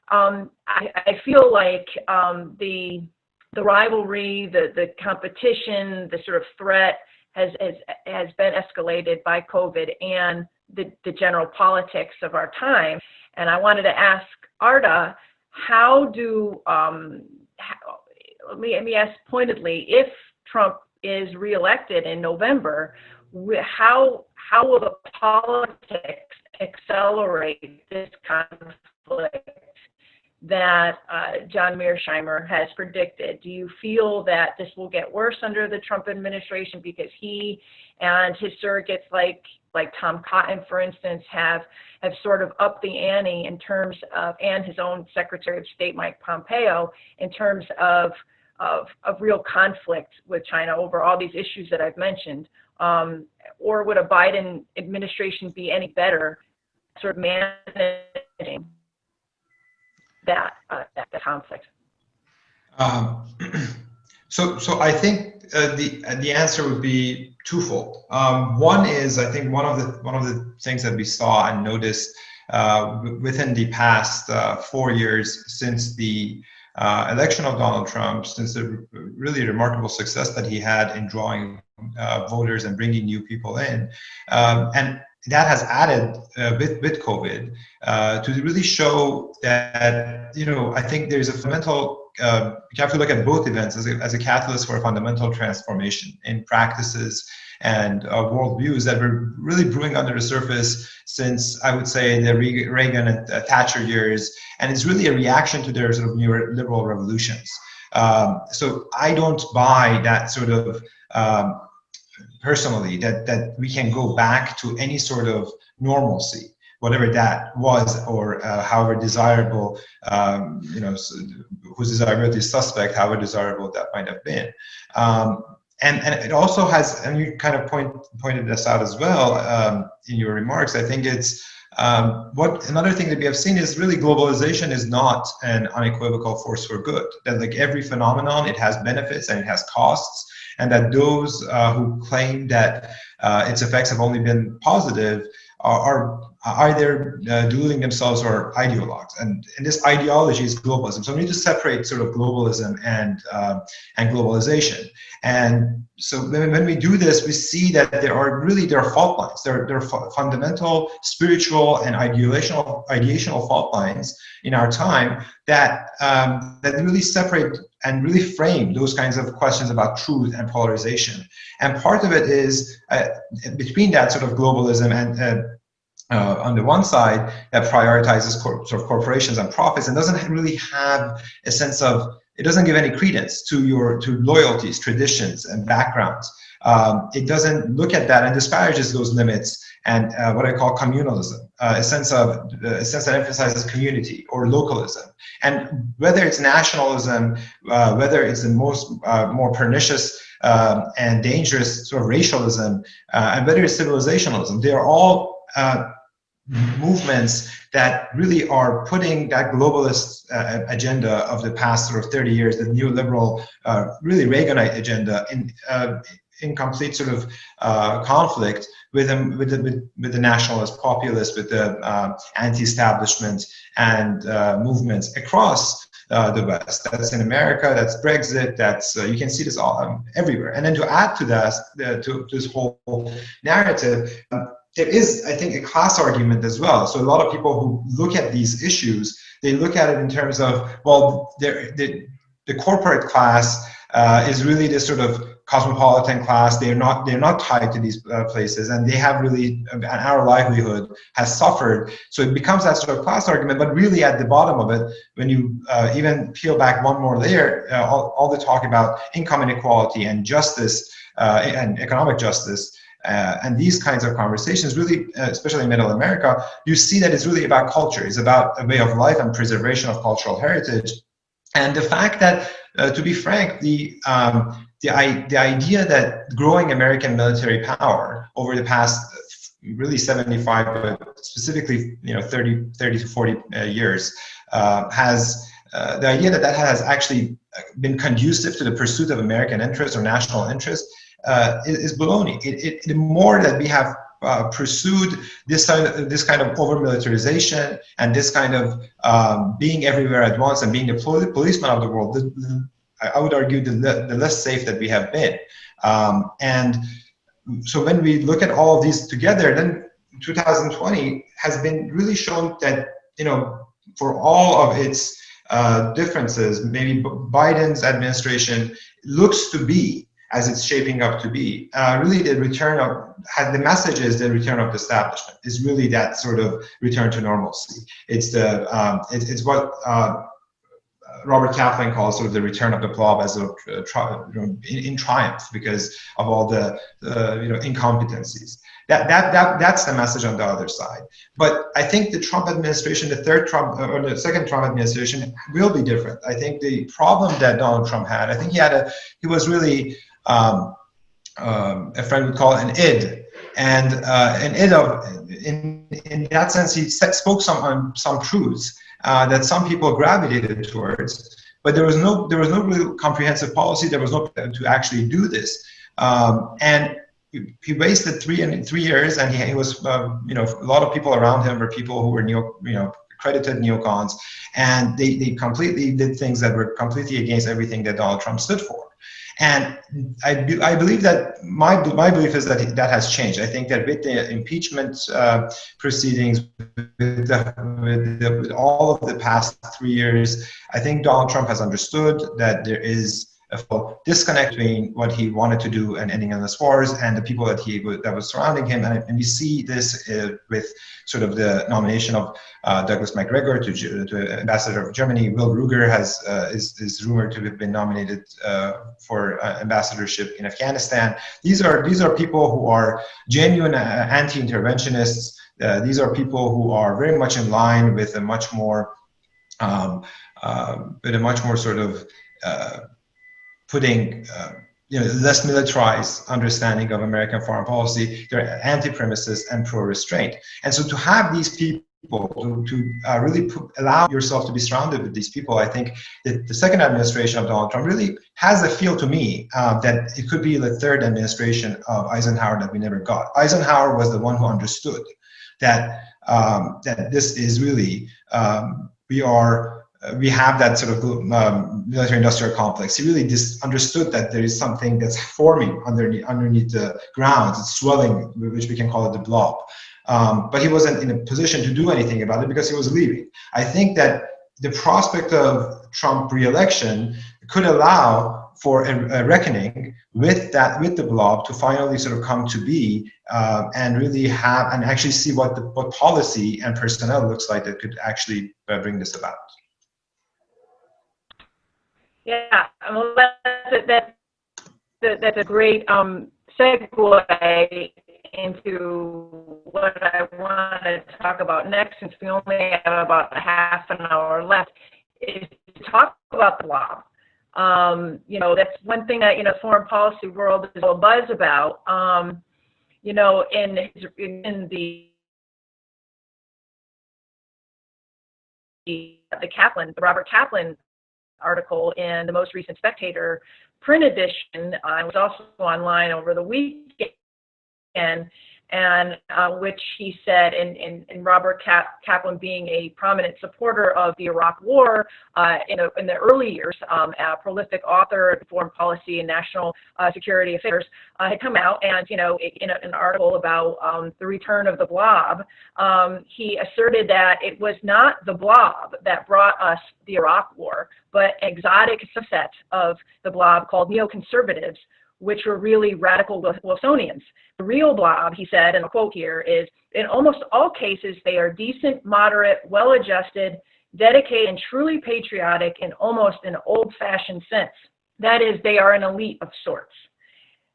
I feel like the rivalry, the competition, the sort of threat has been escalated by COVID and the general politics of our time. And I wanted to ask Arta, let me ask pointedly, if Trump is reelected in November, how will the politics accelerate this conflict that John Mearsheimer has predicted? Do you feel that this will get worse under the Trump administration because he and his surrogates like Tom Cotton, for instance, have sort of upped the ante in terms of, and his own Secretary of State, Mike Pompeo, in terms of real conflict with China over all these issues that I've mentioned? Or would a Biden administration be any better sort of managing that conflict? So I think the answer would be twofold. One is, I think one of the things that we saw and noticed within the past 4 years since the election of Donald Trump, since the really remarkable success that he had in drawing voters and bringing new people in, and that has added with COVID to really show that, I think there's a fundamental, you have to look at both events as a catalyst for a fundamental transformation in practices and worldviews that were really brewing under the surface since, I would say, the Reagan and Thatcher years. And it's really a reaction to their sort of neoliberal revolutions. So I don't buy that sort of, personally, that we can go back to any sort of normalcy, whatever that was, or however desirable, whose desirability is suspect, however desirable that might have been. And it also has, and you kind of pointed this out as well in your remarks, I think it's, another thing that we have seen is really globalization is not an unequivocal force for good. That like every phenomenon, it has benefits and it has costs, and that those who claim that its effects have only been positive are either deluding themselves or ideologues. And this ideology is globalism. So we need to separate sort of globalism and globalization. And so when we do this, we see that there are fault lines. There are fundamental spiritual and ideational fault lines in our time that really separate and really frame those kinds of questions about truth and polarization. And part of it is between that sort of globalism and on the one side that prioritizes sort of corporations and profits and doesn't really have a sense of, it doesn't give any credence to loyalties, traditions, and backgrounds. It doesn't look at that and disparages those limits and what I call communalism, a sense that emphasizes community or localism. And whether it's nationalism, whether it's the more pernicious and dangerous sort of racialism, and whether it's civilizationalism, they are all movements that really are putting that globalist agenda of the past sort of 30 years, the neoliberal, really Reaganite agenda, in complete sort of conflict with the nationalist, populist, with the anti-establishment and movements across the West. That's in America, that's Brexit, that's you can see this all everywhere. And then to add to that, to this whole narrative, there is, I think, a class argument as well. So a lot of people who look at these issues, they look at it in terms of, well, the corporate class is really this sort of cosmopolitan class. They're not tied to these places, and they have really, and our livelihood has suffered. So it becomes that sort of class argument. But really, at the bottom of it, when you even peel back one more layer, all the talk about income inequality and justice and economic justice. And these kinds of conversations really, especially in Middle America, you see that it's really about culture. It's about a way of life and preservation of cultural heritage. And the fact that, to be frank, the idea that growing American military power over the past really 75, but specifically 30 to 40 years, has the idea that has actually been conducive to the pursuit of American interests or national interests is baloney. The more that we have pursued this kind of over-militarization and this kind of being everywhere at once and being the policeman of the world, I would argue the less safe that we have been. And so when we look at all of these together, then 2020 has been really shown that, for all of its differences, maybe Biden's administration looks to be, as it's shaping up to be, really the return of, the message is the return of the establishment. Is really that sort of return to normalcy. It's it's what Robert Kaplan calls sort of the return of the blob as in triumph because of all the incompetencies. That's the message on the other side. But I think the Trump administration, the second Trump administration, will be different. I think the problem that Donald Trump had, I think he was really a friend would call it an id, and an id of in that sense he spoke some truths that some people gravitated towards, but there was no really comprehensive policy. There was no to actually do this, and he wasted 3 years, and he was a lot of people around him were people who were accredited neocons, and they completely did things that were completely against everything that Donald Trump stood for. And I believe that my belief is that that has changed. I think that with the impeachment proceedings, with all of the past 3 years, I think Donald Trump has understood that there is a disconnect between what he wanted to do and ending endless wars and the people that was surrounding him. And we see this with sort of the nomination of Douglas McGregor to ambassador of Germany. Will Ruger is rumored to have been nominated for ambassadorship in Afghanistan. These are people who are genuine anti-interventionists. These are people who are very much in line with a much more sort of putting less militarized understanding of American foreign policy. They're anti-premises and pro-restraint. And so to have these people, to really allow yourself to be surrounded with these people, I think that the second administration of Donald Trump really has a feel to me that it could be the third administration of Eisenhower that we never got. Eisenhower was the one who understood that this is really, we have that sort of military-industrial complex. He really understood that there is something that's forming underneath the ground. It's swelling, which we can call it the blob. But he wasn't in a position to do anything about it because he was leaving. I think that the prospect of Trump re-election could allow for a reckoning with the blob to finally sort of come to be and really actually see what policy and personnel looks like that could actually bring this about. Yeah, well, that's a great segue into what I want to talk about next, since we only have about a half an hour left, is to talk about the blob. That's one thing that foreign policy world is all buzz about. In the Robert Kaplan article in the most recent Spectator print edition. I was also online over the weekend, and which he said, and Robert Kaplan being a prominent supporter of the Iraq War in the early years, a prolific author of foreign policy and national security affairs, had come out and, in an article about the return of the blob, he asserted that it was not the blob that brought us the Iraq War, but an exotic subset of the blob called neoconservatives, which were really radical Wilsonians. The real blob, he said, and I'll quote here, is, in almost all cases, they are decent, moderate, well-adjusted, dedicated, and truly patriotic in almost an old-fashioned sense. That is, they are an elite of sorts.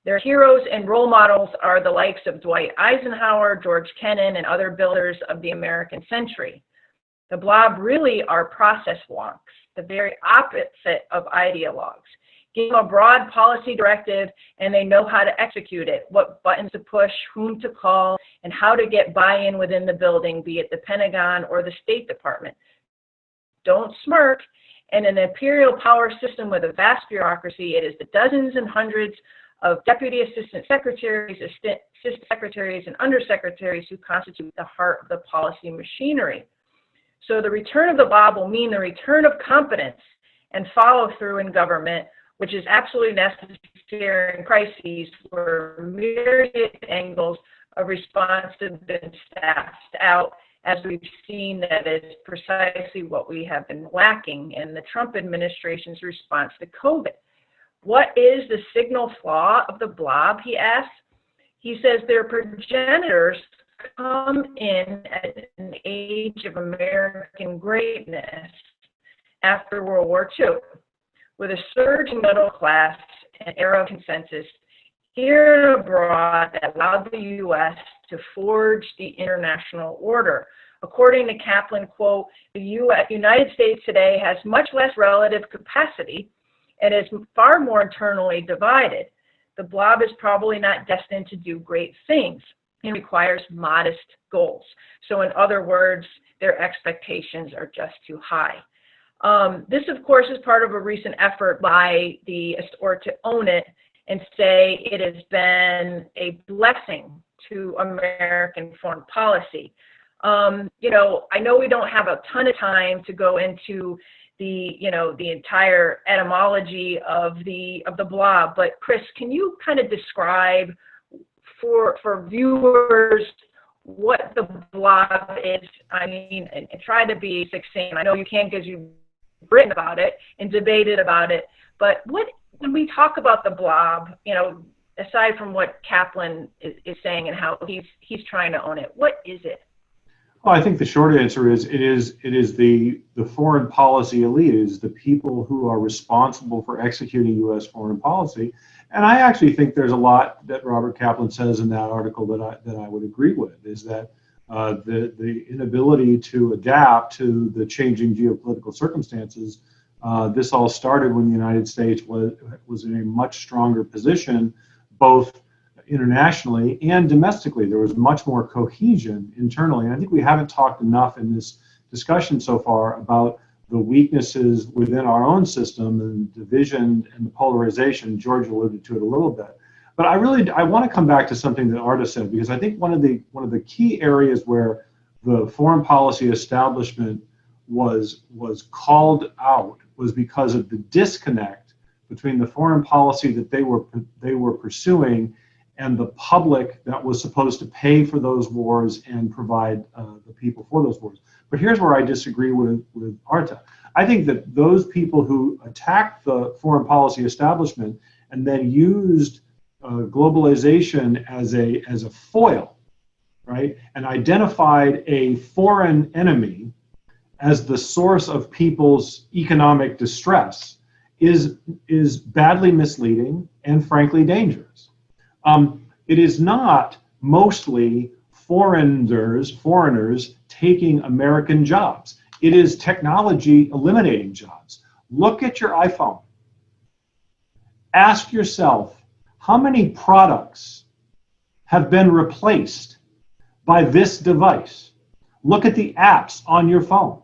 Their heroes and role models are the likes of Dwight Eisenhower, George Kennan, and other builders of the American century. The blob really are process wonks, the very opposite of ideologues. Give them a broad policy directive and they know how to execute it, what buttons to push, whom to call, and how to get buy-in within the building, be it the Pentagon or the State Department. Don't smirk. In an imperial power system with a vast bureaucracy, it is the dozens and hundreds of deputy assistant secretaries, assistant secretaries, and undersecretaries who constitute the heart of the policy machinery. So the return of the blob will mean the return of competence and follow through in government, which is absolutely necessary in crises where myriad angles of response have been staffed out. As we've seen, that is precisely what we have been lacking in the Trump administration's response to COVID. What is the signal flaw of the blob, he asks? He says their progenitors come in at an age of American greatness after World War II, with a surge in middle class and era of consensus here and abroad that allowed the U.S. to forge the international order. According to Kaplan, quote, the United States today has much less relative capacity and is far more internally divided. The blob is probably not destined to do great things. It requires modest goals. So in other words, their expectations are just too high. This, of course, is part of a recent effort by or to own it and say it has been a blessing to American foreign policy. I know we don't have a ton of time to go into the entire etymology of the blob, but Chris, can you kind of describe for viewers what the blob is? I mean, and try to be succinct. I know you can't because you've written about it and debated about it, but when we talk about the blob, aside from what Kaplan is saying and how he's trying to own it, what is it? Well, I think the short answer is it is the foreign policy elite, it is the people who are responsible for executing U.S. foreign policy. And I actually think there's a lot that Robert Kaplan says in that article that I would agree with, is that the inability to adapt to the changing geopolitical circumstances. This all started when the United States was in a much stronger position, both internationally and domestically. There was much more cohesion internally. And I think we haven't talked enough in this discussion so far about the weaknesses within our own system and division and the polarization. George alluded to it a little bit. But I want to come back to something that Arta said, because I think one of the key areas where the foreign policy establishment was called out was because of the disconnect between the foreign policy that they were pursuing and the public that was supposed to pay for those wars and provide the people for those wars. But here's where I disagree with Arta. I think that those people who attacked the foreign policy establishment and then used globalization as a foil, right, and identified a foreign enemy as the source of people's economic distress is badly misleading and frankly dangerous. It is not mostly foreigners taking American jobs. It is technology eliminating jobs. Look at your iPhone. Ask yourself, how many products have been replaced by this device? Look at the apps on your phone.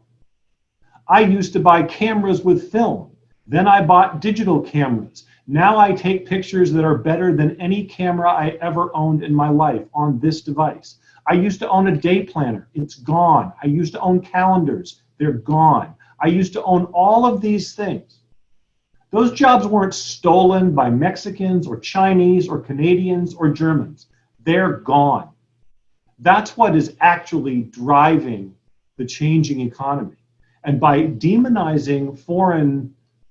I used to buy cameras with film, Then I bought digital cameras. Now I take pictures that are better than any camera I ever owned in my life on this device. I used to own a day planner. It's gone. I used to own calendars. They're gone. I used to own all of these things. Those jobs weren't stolen by Mexicans or Chinese or Canadians or Germans. They're gone. That's what is actually driving the changing economy. And by demonizing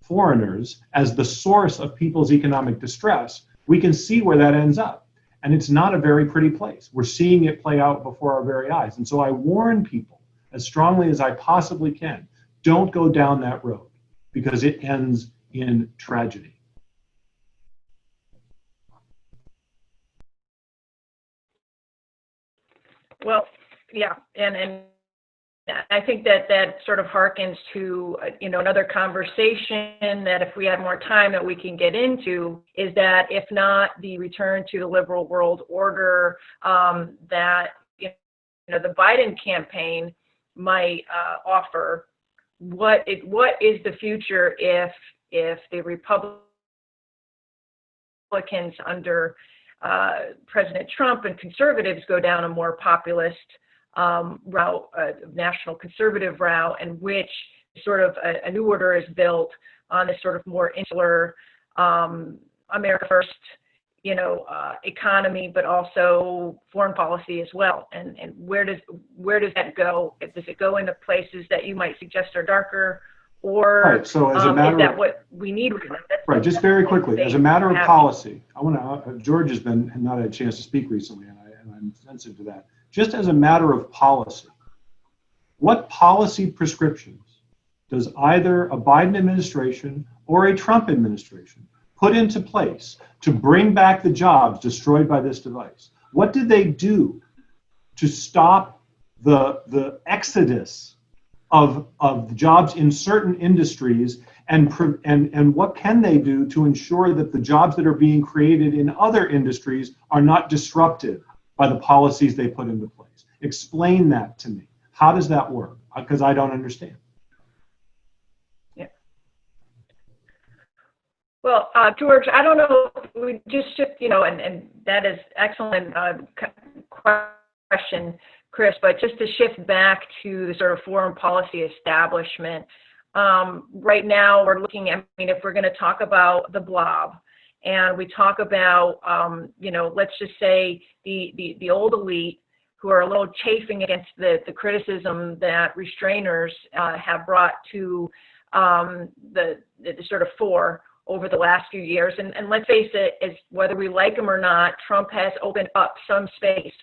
foreigners as the source of people's economic distress, we can see where that ends up. And it's not a very pretty place. We're seeing it play out before our very eyes. And so I warn people as strongly as I possibly can, don't go down that road because it ends in tragedy. Well, yeah, and I think that sort of harkens to another conversation that if we have more time that we can get into, is that if not the return to the liberal world order that the Biden campaign might offer, what is the future if the Republicans under President Trump and conservatives go down a more populist route, national conservative route, in which sort of a new order is built on this sort of more insular America first, economy, but also foreign policy as well. And where does that go? Does it go into places that you might suggest are darker, or right, so as a matter is that of, what we need? Right, just very quickly, as a matter of policy, I want to, George has not had a chance to speak recently, and I'm sensitive to that. Just as a matter of policy, what policy prescriptions does either a Biden administration or a Trump administration put into place to bring back the jobs destroyed by this device? What did they do to stop the exodus of jobs in certain industries, and what can they do to ensure that the jobs that are being created in other industries are not disrupted by the policies they put into place? Explain that to me. How does that work? Because I don't understand. Yeah. Well, George, I don't know, we just shift, and that is excellent question, Chris, but just to shift back to the sort of foreign policy establishment, right now we're looking at, if we're going to talk about the blob, and we talk about, let's just say the old elite who are a little chafing against the criticism that restrainers have brought to the sort of fore over the last few years. And let's face it, as whether we like him or not, Trump has opened up some space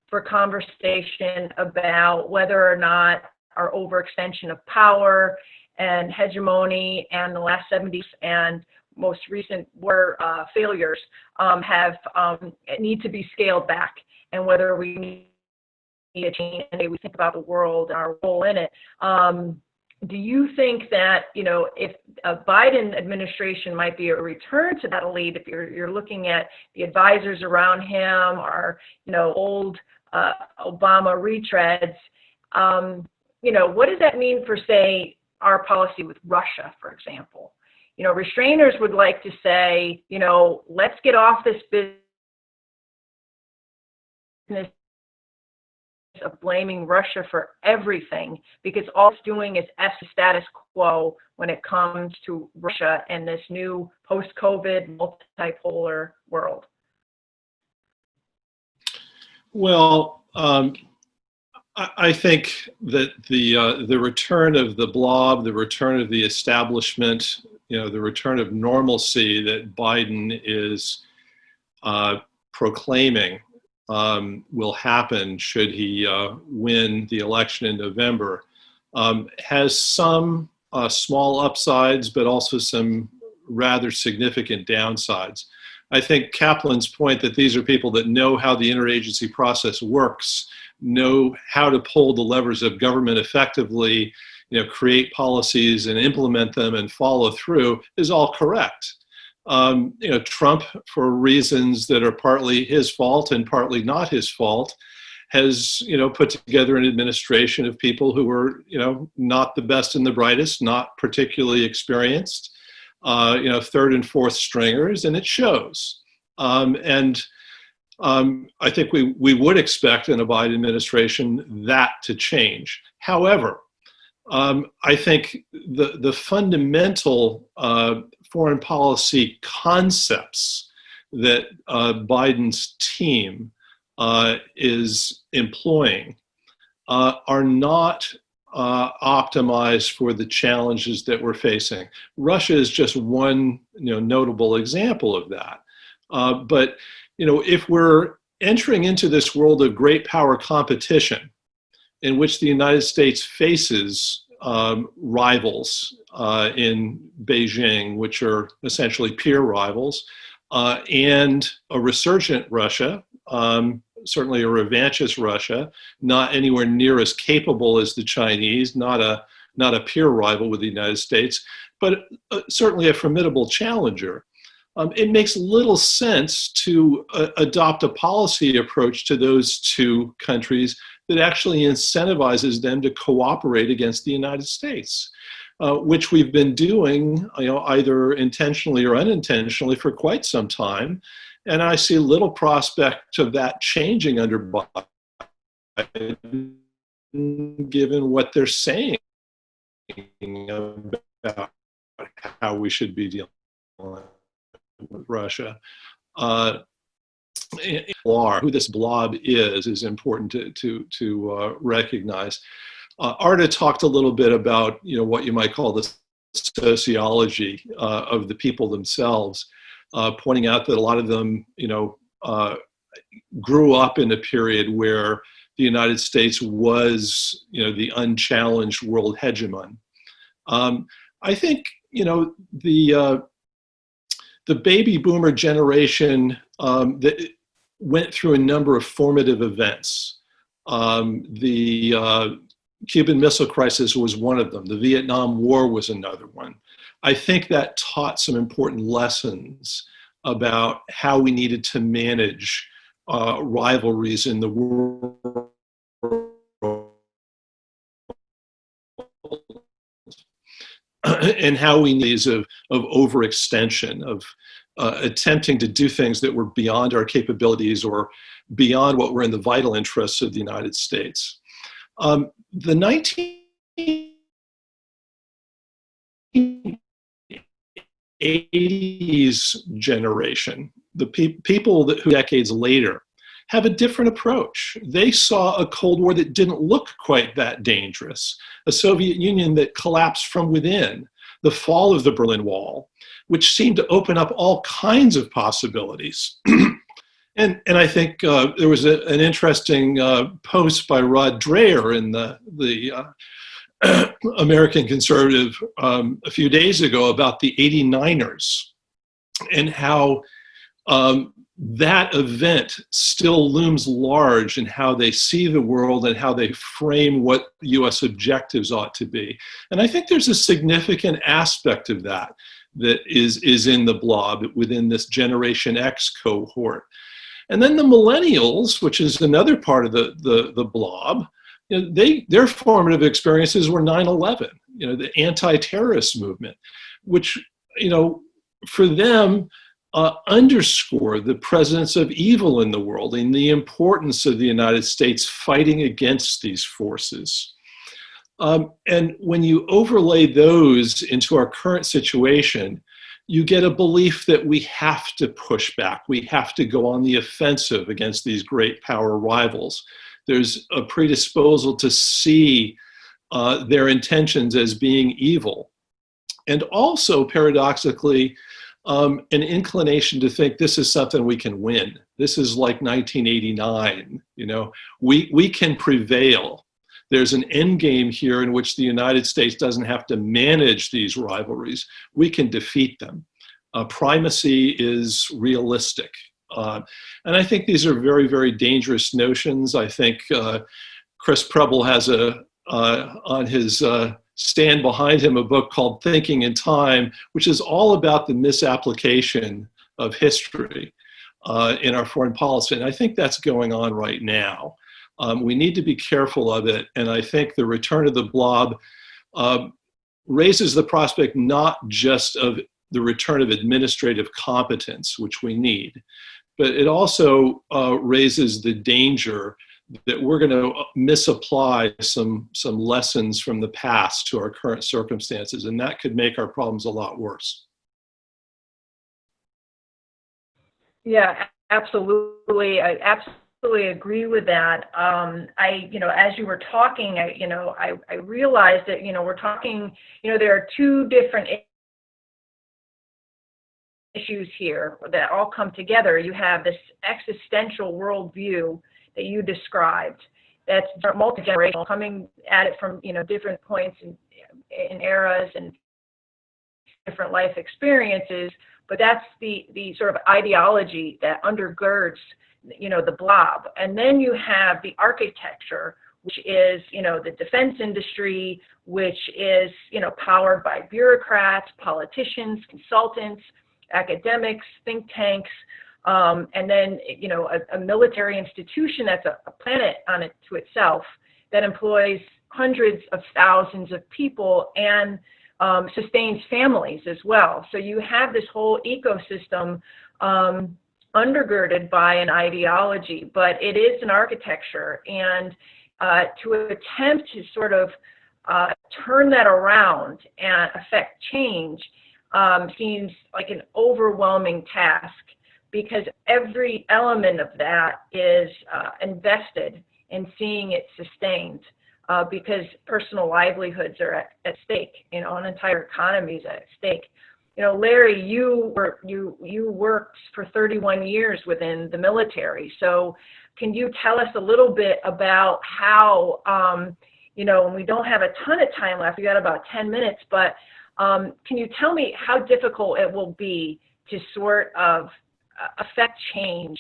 for conversation about whether or not our overextension of power and hegemony and the last 70s and most recent war failures need to be scaled back, and whether we need a change in the way we think about the world and our role in it. Do you think that, if a Biden administration might be a return to that elite, if you're looking at the advisors around him or, old Obama retreads, what does that mean for, say, our policy with Russia, for example? Restrainers would like to say, let's get off this business of blaming Russia for everything, because all it's doing is the status quo when it comes to Russia and this new post-COVID multipolar world. Well, I think that the return of the blob, the return of the establishment, the return of normalcy that Biden is proclaiming will happen should he win the election in November, has some small upsides, but also some rather significant downsides. I think Kaplan's point that these are people that know how the interagency process works, know how to pull the levers of government effectively, create policies and implement them and follow through, is all correct. Trump, for reasons that are partly his fault and partly not his fault, has, put together an administration of people who were, not the best and the brightest, not particularly experienced. third and fourth stringers, and it shows. I think we would expect in a Biden administration that to change. However, I think the fundamental foreign policy concepts that Biden's team is employing are not optimized for the challenges that we're facing. Russia is just one notable example of that. But if we're entering into this world of great power competition, in which the United States faces rivals in Beijing, which are essentially peer rivals, and a resurgent Russia, certainly a revanchist Russia, not anywhere near as capable as the Chinese, not a peer rival with the United States, but certainly a formidable challenger. It makes little sense to adopt a policy approach to those two countries that actually incentivizes them to cooperate against the United States, which we've been doing, either intentionally or unintentionally for quite some time. And I see little prospect of that changing under Biden, given what they're saying about how we should be dealing with Russia. Who this blob is important to recognize. Arta talked a little bit about what you might call the sociology of the people themselves, pointing out that a lot of them grew up in a period where the United States was the unchallenged world hegemon. I think the baby boomer generation that went through a number of formative events. The Cuban Missile Crisis was one of them. The Vietnam War was another one. I think that taught some important lessons about how we needed to manage rivalries in the world. And how we need of overextension, of attempting to do things that were beyond our capabilities or beyond what were in the vital interests of the United States. The 1980s generation, the people who decades later have a different approach. They saw a Cold War that didn't look quite that dangerous, a Soviet Union that collapsed from within, the fall of the Berlin Wall, which seemed to open up all kinds of possibilities. And I think there was an interesting post by Rod Dreher in the American Conservative a few days ago about the 89ers and how that event still looms large in how they see the world and how they frame what U.S. objectives ought to be. And I think there's a significant aspect of that that is in the blob within this Generation X cohort. And then the millennials, which is another part of the blob, their formative experiences were 9/11, the anti-terrorist movement, which, for them, underscore the presence of evil in the world and the importance of the United States fighting against these forces. And when you overlay those into our current situation, you get a belief that we have to push back. We have to go on the offensive against these great power rivals. There's a predisposal to see their intentions as being evil. And also, paradoxically, an inclination to think this is something we can win. This is like 1989, we can prevail. There's an end game here in which the United States doesn't have to manage these rivalries. We can defeat them. Primacy is realistic. And I think these are very, very dangerous notions. I think Chris Preble has on his stand behind him a book called Thinking in Time, which is all about the misapplication of history in our foreign policy. And I think that's going on right now. We need to be careful of it. And I think the return of the blob raises the prospect not just of the return of administrative competence, which we need. But it also raises the danger that we're going to misapply some lessons from the past to our current circumstances, and that could make our problems a lot worse. Yeah, absolutely. I absolutely agree with that. As you were talking, I realized that, we're talking, there are two different issues here that all come together. You have this existential worldview that you described that's multi-generational, coming at it from, different points in eras and different life experiences, but that's the sort of ideology that undergirds, the blob. And then you have the architecture, which is, the defense industry, which is, powered by bureaucrats, politicians, consultants, academics, think tanks, and then, a military institution that's a planet on it to itself that employs hundreds of thousands of people and sustains families as well. So you have this whole ecosystem undergirded by an ideology, but it is an architecture. And to attempt to sort of turn that around and affect change seems like an overwhelming task, because every element of that is invested in seeing it sustained, because personal livelihoods are at stake, an entire economy is at stake. Larry, you worked for 31 years within the military. So can you tell us a little bit about how, and we don't have a ton of time left, we got about 10 minutes, but can you tell me how difficult it will be to sort of affect change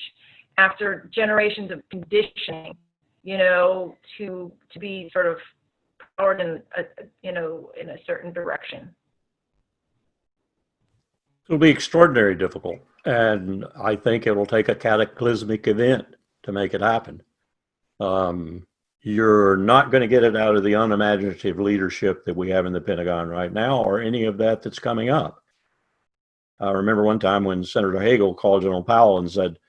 after generations of conditioning, to be sort of powered in a certain direction? It'll be extraordinarily difficult, and I think it will take a cataclysmic event to make it happen. You're not going to get it out of the unimaginative leadership that we have in the Pentagon right now, or any of that that's coming up. I remember one time when Senator Hagel called General Powell and said,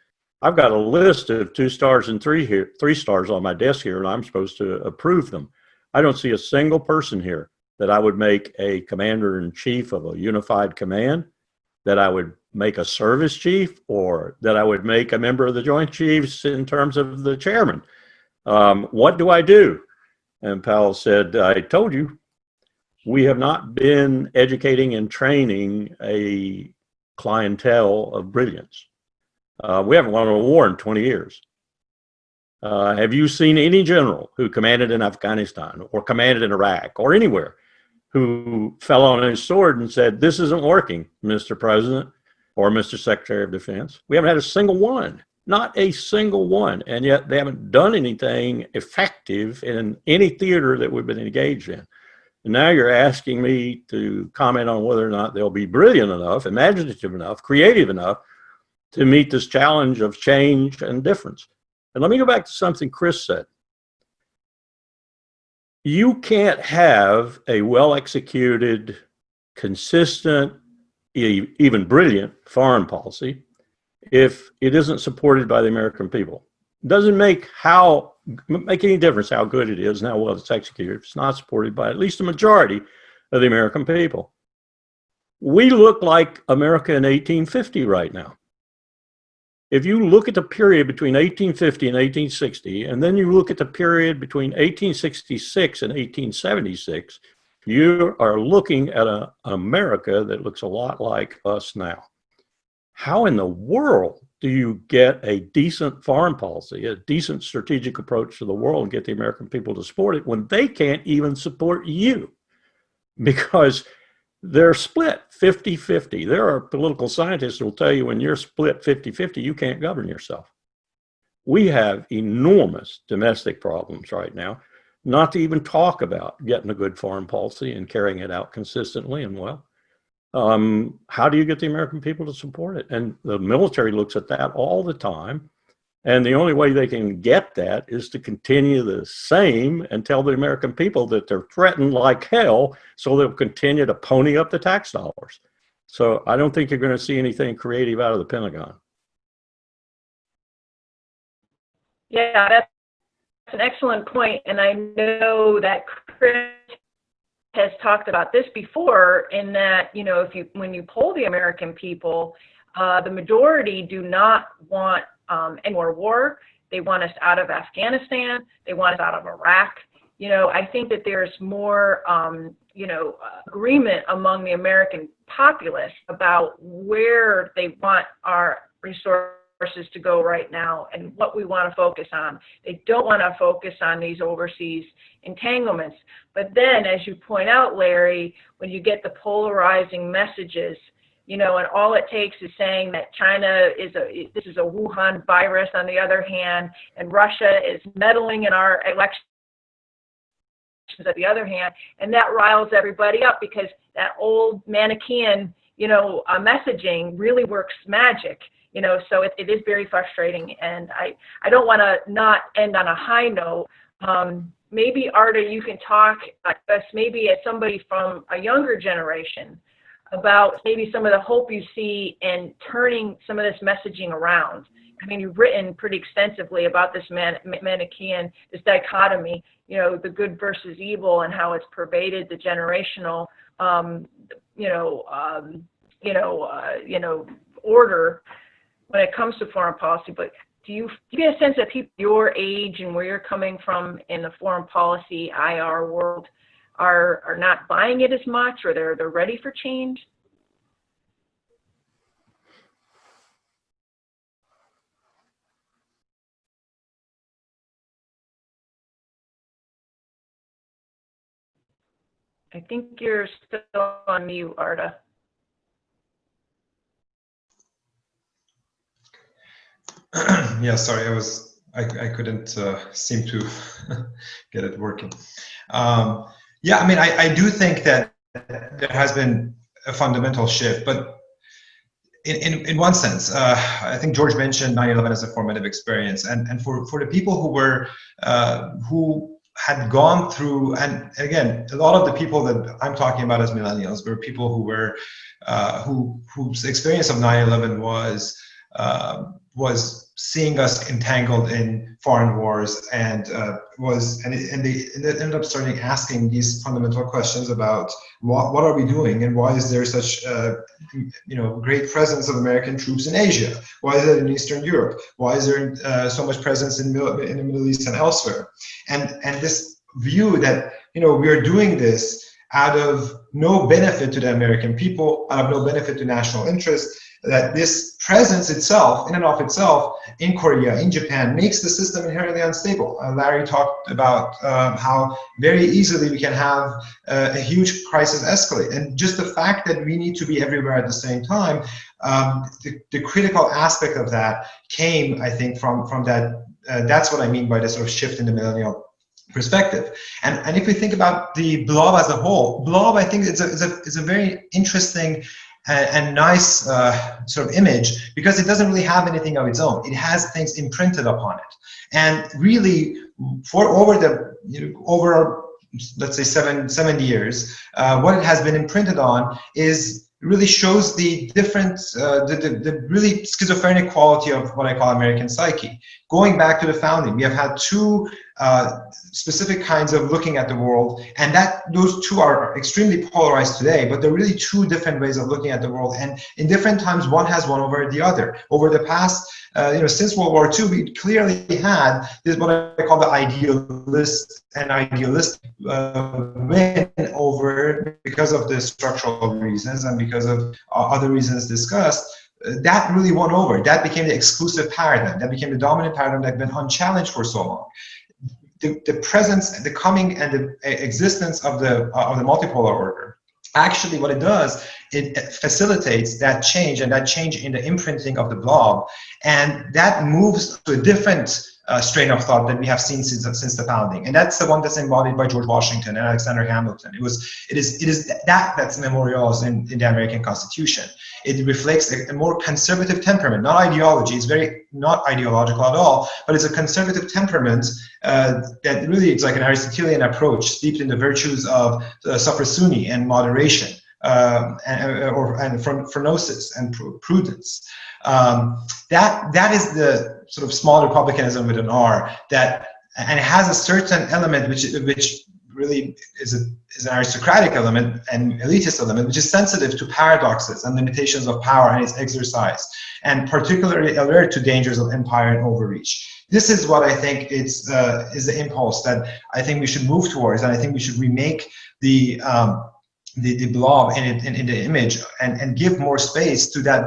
"I've got a list of 2 stars and 3 stars on my desk here, and I'm supposed to approve them. I don't see a single person here that I would make a commander-in-chief of a unified command, that I would make a service chief, or that I would make a member of the Joint Chiefs in terms of the chairman. What do I do?" And Powell said, "I told you, we have not been educating and training a clientele of brilliance. We haven't won a war in 20 years. Have you seen any general who commanded in Afghanistan or commanded in Iraq or anywhere who fell on his sword and said, 'This isn't working, Mr. President or Mr. Secretary of Defense'? We haven't had a single one, not a single one. And yet they haven't done anything effective in any theater that we've been engaged in. And now you're asking me to comment on whether or not they'll be brilliant enough, imaginative enough, creative enough to meet this challenge of change and difference." And let me go back to something Chris said. You can't have a well-executed, consistent, even brilliant foreign policy if it isn't supported by the American people. It doesn't make any difference how good it is and how well it's executed if it's not supported by at least a majority of the American people. We look like America in 1850 right now. If you look at the period between 1850 and 1860, and then you look at the period between 1866 and 1876, you are looking at an America that looks a lot like us now. How in the world do you get a decent foreign policy, a decent strategic approach to the world, and get the American people to support it when they can't even support you? Because they're split 50-50. There are political scientists who will tell you when you're split 50-50, you can't govern yourself. We have enormous domestic problems right now, not to even talk about getting a good foreign policy and carrying it out consistently and well. How do you get the American people to support it? And the military looks at that all the time. And the only way they can get that is to continue the same and tell the American people that they're threatened like hell, so they'll continue to pony up the tax dollars. So I don't think you're going to see anything creative out of the Pentagon. Yeah, that's an excellent point, and I know that Chris has talked about this before, in that, you know, when you poll the American people, the majority do not want any more war. They want us out of Afghanistan. They want us out of Iraq. You know, I think that there's more, you know, agreement among the American populace about where they want our resources to go right now and what we want to focus on. They don't want to focus on these overseas entanglements. But then, as you point out, Larry, when you get the polarizing messages, you know, and all it takes is saying that China this is a Wuhan virus on the other hand, and Russia is meddling in our elections at the other hand, and that riles everybody up, because that old Manichaean, you know, messaging really works magic. You know, so it is very frustrating, and I don't want to not end on a high note. Maybe, Arta, you can talk us, maybe as somebody from a younger generation, about maybe some of the hope you see in turning some of this messaging around. I mean, you've written pretty extensively about this Manichaean, this dichotomy, you know, the good versus evil, and how it's pervaded the generational, order when it comes to foreign policy. But do you get a sense that people your age and where you're coming from in the foreign policy IR world are not buying it as much, or they're ready for change? I think you're still on mute, Arta. Yeah, sorry, I couldn't seem to get it working. Yeah, I mean, I do think that there has been a fundamental shift, but in one sense, I think George mentioned 9/11 as a formative experience, and for the people who were who had gone through, and again, a lot of the people that I'm talking about as millennials were people who were whose experience of 9/11 was seeing us entangled in foreign wars, and they ended up starting asking these fundamental questions about what are we doing, and why is there such great presence of American troops in Asia? Why is it in Eastern Europe? Why is there so much presence in the Middle East and elsewhere? And this view that we are doing this out of no benefit to the American people, out of no benefit to national interest, that this presence itself, in and of itself, in Korea, in Japan, makes the system inherently unstable. Larry talked about how very easily we can have a huge crisis escalate. And just the fact that we need to be everywhere at the same time, the critical aspect of that came, I think, from that. That's what I mean by the sort of shift in the millennial perspective. And if we think about the blob as a whole, blob, I think is a very interesting and nice sort of image, because it doesn't really have anything of its own. It has things imprinted upon it. And really, for over let's say 7 years, what it has been imprinted on really shows the different, the really schizophrenic quality of what I call American psyche. Going back to the founding, we have had two specific kinds of looking at the world, and those two are extremely polarized today, but they're really two different ways of looking at the world, and in different times one has won over the other. Over the past, since World War II, we clearly had this, what I call the idealist and idealistic win over, because of the structural reasons and because of other reasons discussed. That really won over. That became the exclusive paradigm. That became the dominant paradigm that had been unchallenged for so long. The presence, the coming, and the existence of the multipolar order, actually what it does, it facilitates that change, and that change in the imprinting of the blob, and that moves to a different strain of thought that we have seen since the founding, and that's the one that's embodied by George Washington and Alexander Hamilton. It is that's memorialized in the American Constitution. It reflects a more conservative temperament, not ideology. It's very not ideological at all, but it's a conservative temperament that really is like an Aristotelian approach, steeped in the virtues of sophrosune and moderation. and phronosis and prudence. That is the sort of small republicanism with an R, and it has a certain element which really is an aristocratic element and elitist element, which is sensitive to paradoxes and limitations of power and its exercise, and particularly alert to dangers of empire and overreach. This is what I think is the impulse that I think we should move towards, and I think we should remake the blob in the image and give more space to that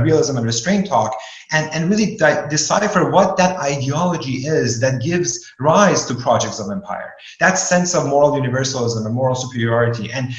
realism and restraint talk, and really decipher what that ideology is that gives rise to projects of empire. That sense of moral universalism and moral superiority. And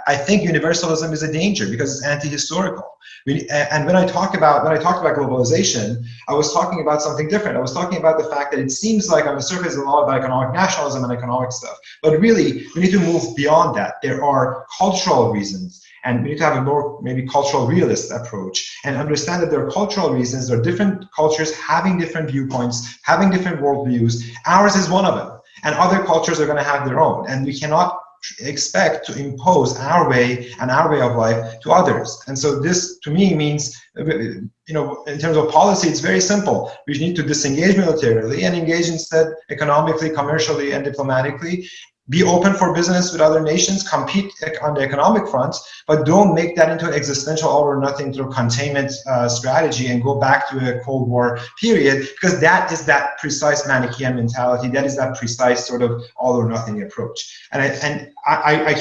I think universalism is a danger because it's anti-historical. And when I talked about globalization, I was talking about something different. I was talking about the fact that it seems like on the surface it's a lot about economic nationalism and economic stuff. But really, we need to move beyond that. There are cultural reasons, and we need to have a more maybe cultural realist approach and understand that there are cultural reasons. There are different cultures having different viewpoints, having different worldviews. Ours is one of them, and other cultures are going to have their own, and we cannot expect to impose our way and our way of life to others. And so this to me means, in terms of policy, it's very simple. We need to disengage militarily and engage instead economically, commercially, and diplomatically. Be open for business with other nations, compete on the economic front, but don't make that into an existential all or nothing sort of containment strategy and go back to a Cold War period, because that is that precise Manichaean mentality. That is that precise sort of all or nothing approach. And I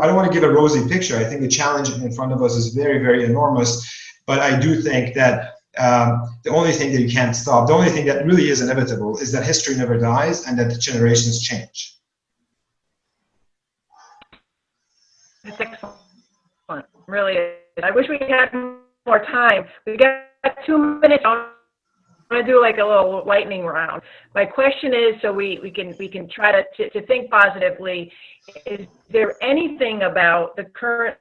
don't want to give a rosy picture. I think the challenge in front of us is very, very enormous, but I do think that the only thing that you can't stop, the only thing that really is inevitable is that history never dies and that the generations change. That's excellent, really is. I wish we had more time. We got 2 minutes. I'm going to do like a little lightning round. My question is, so we can try to think positively. Is there anything about the current,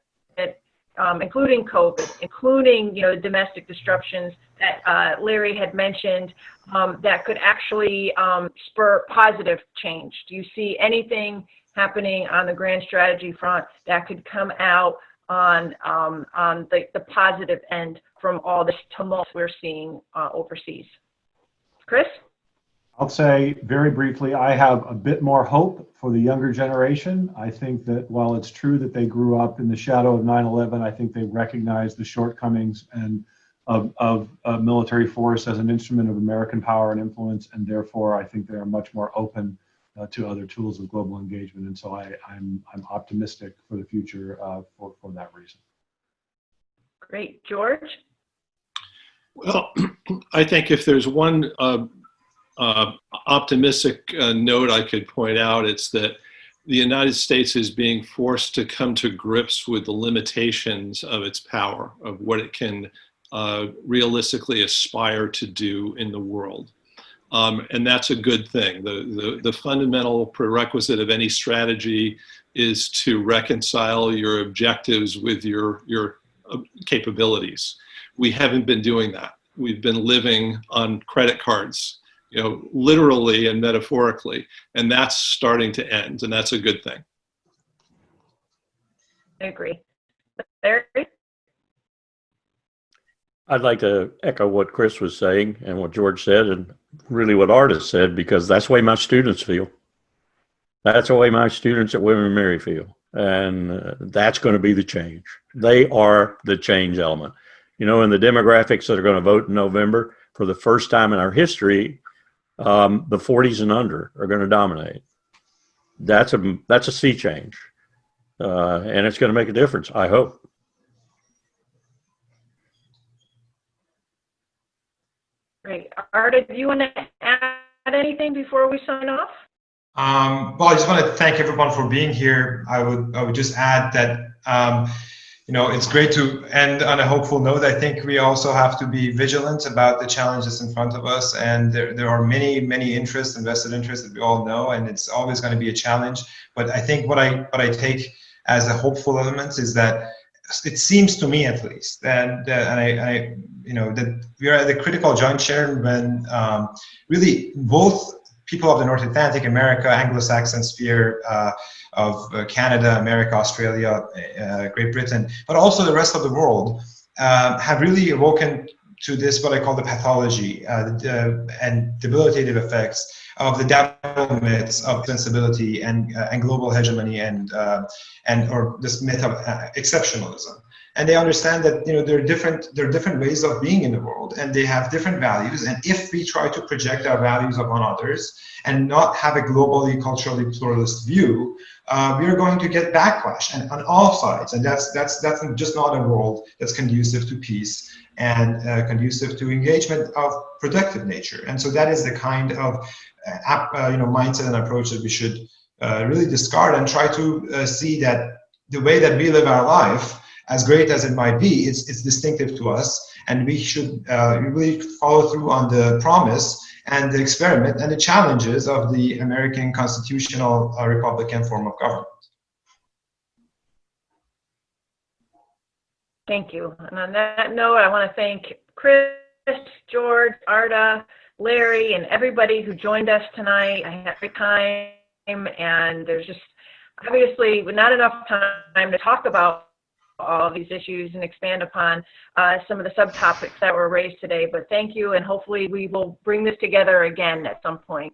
including COVID, including domestic disruptions that Larry had mentioned, that could actually spur positive change? Do you see anything happening on the grand strategy front that could come out on the positive end from all this tumult we're seeing overseas? Chris? I'll say very briefly, I have a bit more hope for the younger generation. I think that while it's true that they grew up in the shadow of 9/11, I think they recognize the shortcomings and of military force as an instrument of American power and influence, and therefore I think they are much more open to other tools of global engagement, and so I'm optimistic for the future for that reason. Great, George. Well, I think if there's one optimistic note I could point out, it's that the United States is being forced to come to grips with the limitations of its power, of what it can realistically aspire to do in the world. And that's a good thing. The fundamental prerequisite of any strategy is to reconcile your objectives with your capabilities. We haven't been doing that. We've been living on credit cards, literally and metaphorically, and that's starting to end, and that's a good thing. I agree. Larry? I'd like to echo what Chris was saying and what George said, and really what Arta said, because that's the way my students feel. That's the way my students at William & Mary feel. And that's going to be the change. They are the change element. In the demographics that are going to vote in November, for the first time in our history, the 40s and under are going to dominate. That's a sea change. And it's going to make a difference, I hope. Great. Arta, do you want to add anything before we sign off? Well, I just want to thank everyone for being here. I would just add that it's great to end on a hopeful note. I think we also have to be vigilant about the challenges in front of us, and there are many interests, vested interests that we all know, and it's always going to be a challenge. But I think what I take as a hopeful element is that it seems to me, at least, that that we are at a critical juncture when really both people of the North Atlantic, America, Anglo-Saxon sphere of Canada, America, Australia, Great Britain, but also the rest of the world, have really awoken to this, what I call the pathology and debilitative effects of the double myths of sensibility and global hegemony or this myth of exceptionalism. And they understand that there are different ways of being in the world, and they have different values. And if we try to project our values upon others and not have a globally, culturally pluralist view, we are going to get backlash and on all sides. And that's just not a world that's conducive to peace and conducive to engagement of productive nature. And so that is the kind of mindset and approach that we should really discard and try to see that the way that we live our life, as great as it might be, it's distinctive to us, and we should really follow through on the promise and the experiment and the challenges of the American constitutional Republican form of government. Thank you. And on that note, I want to thank Chris, George, Arta, Larry, and everybody who joined us tonight. I had a great time, and there's just obviously not enough time to talk about all of these issues and expand upon some of the subtopics that were raised today. But thank you, and hopefully we will bring this together again at some point.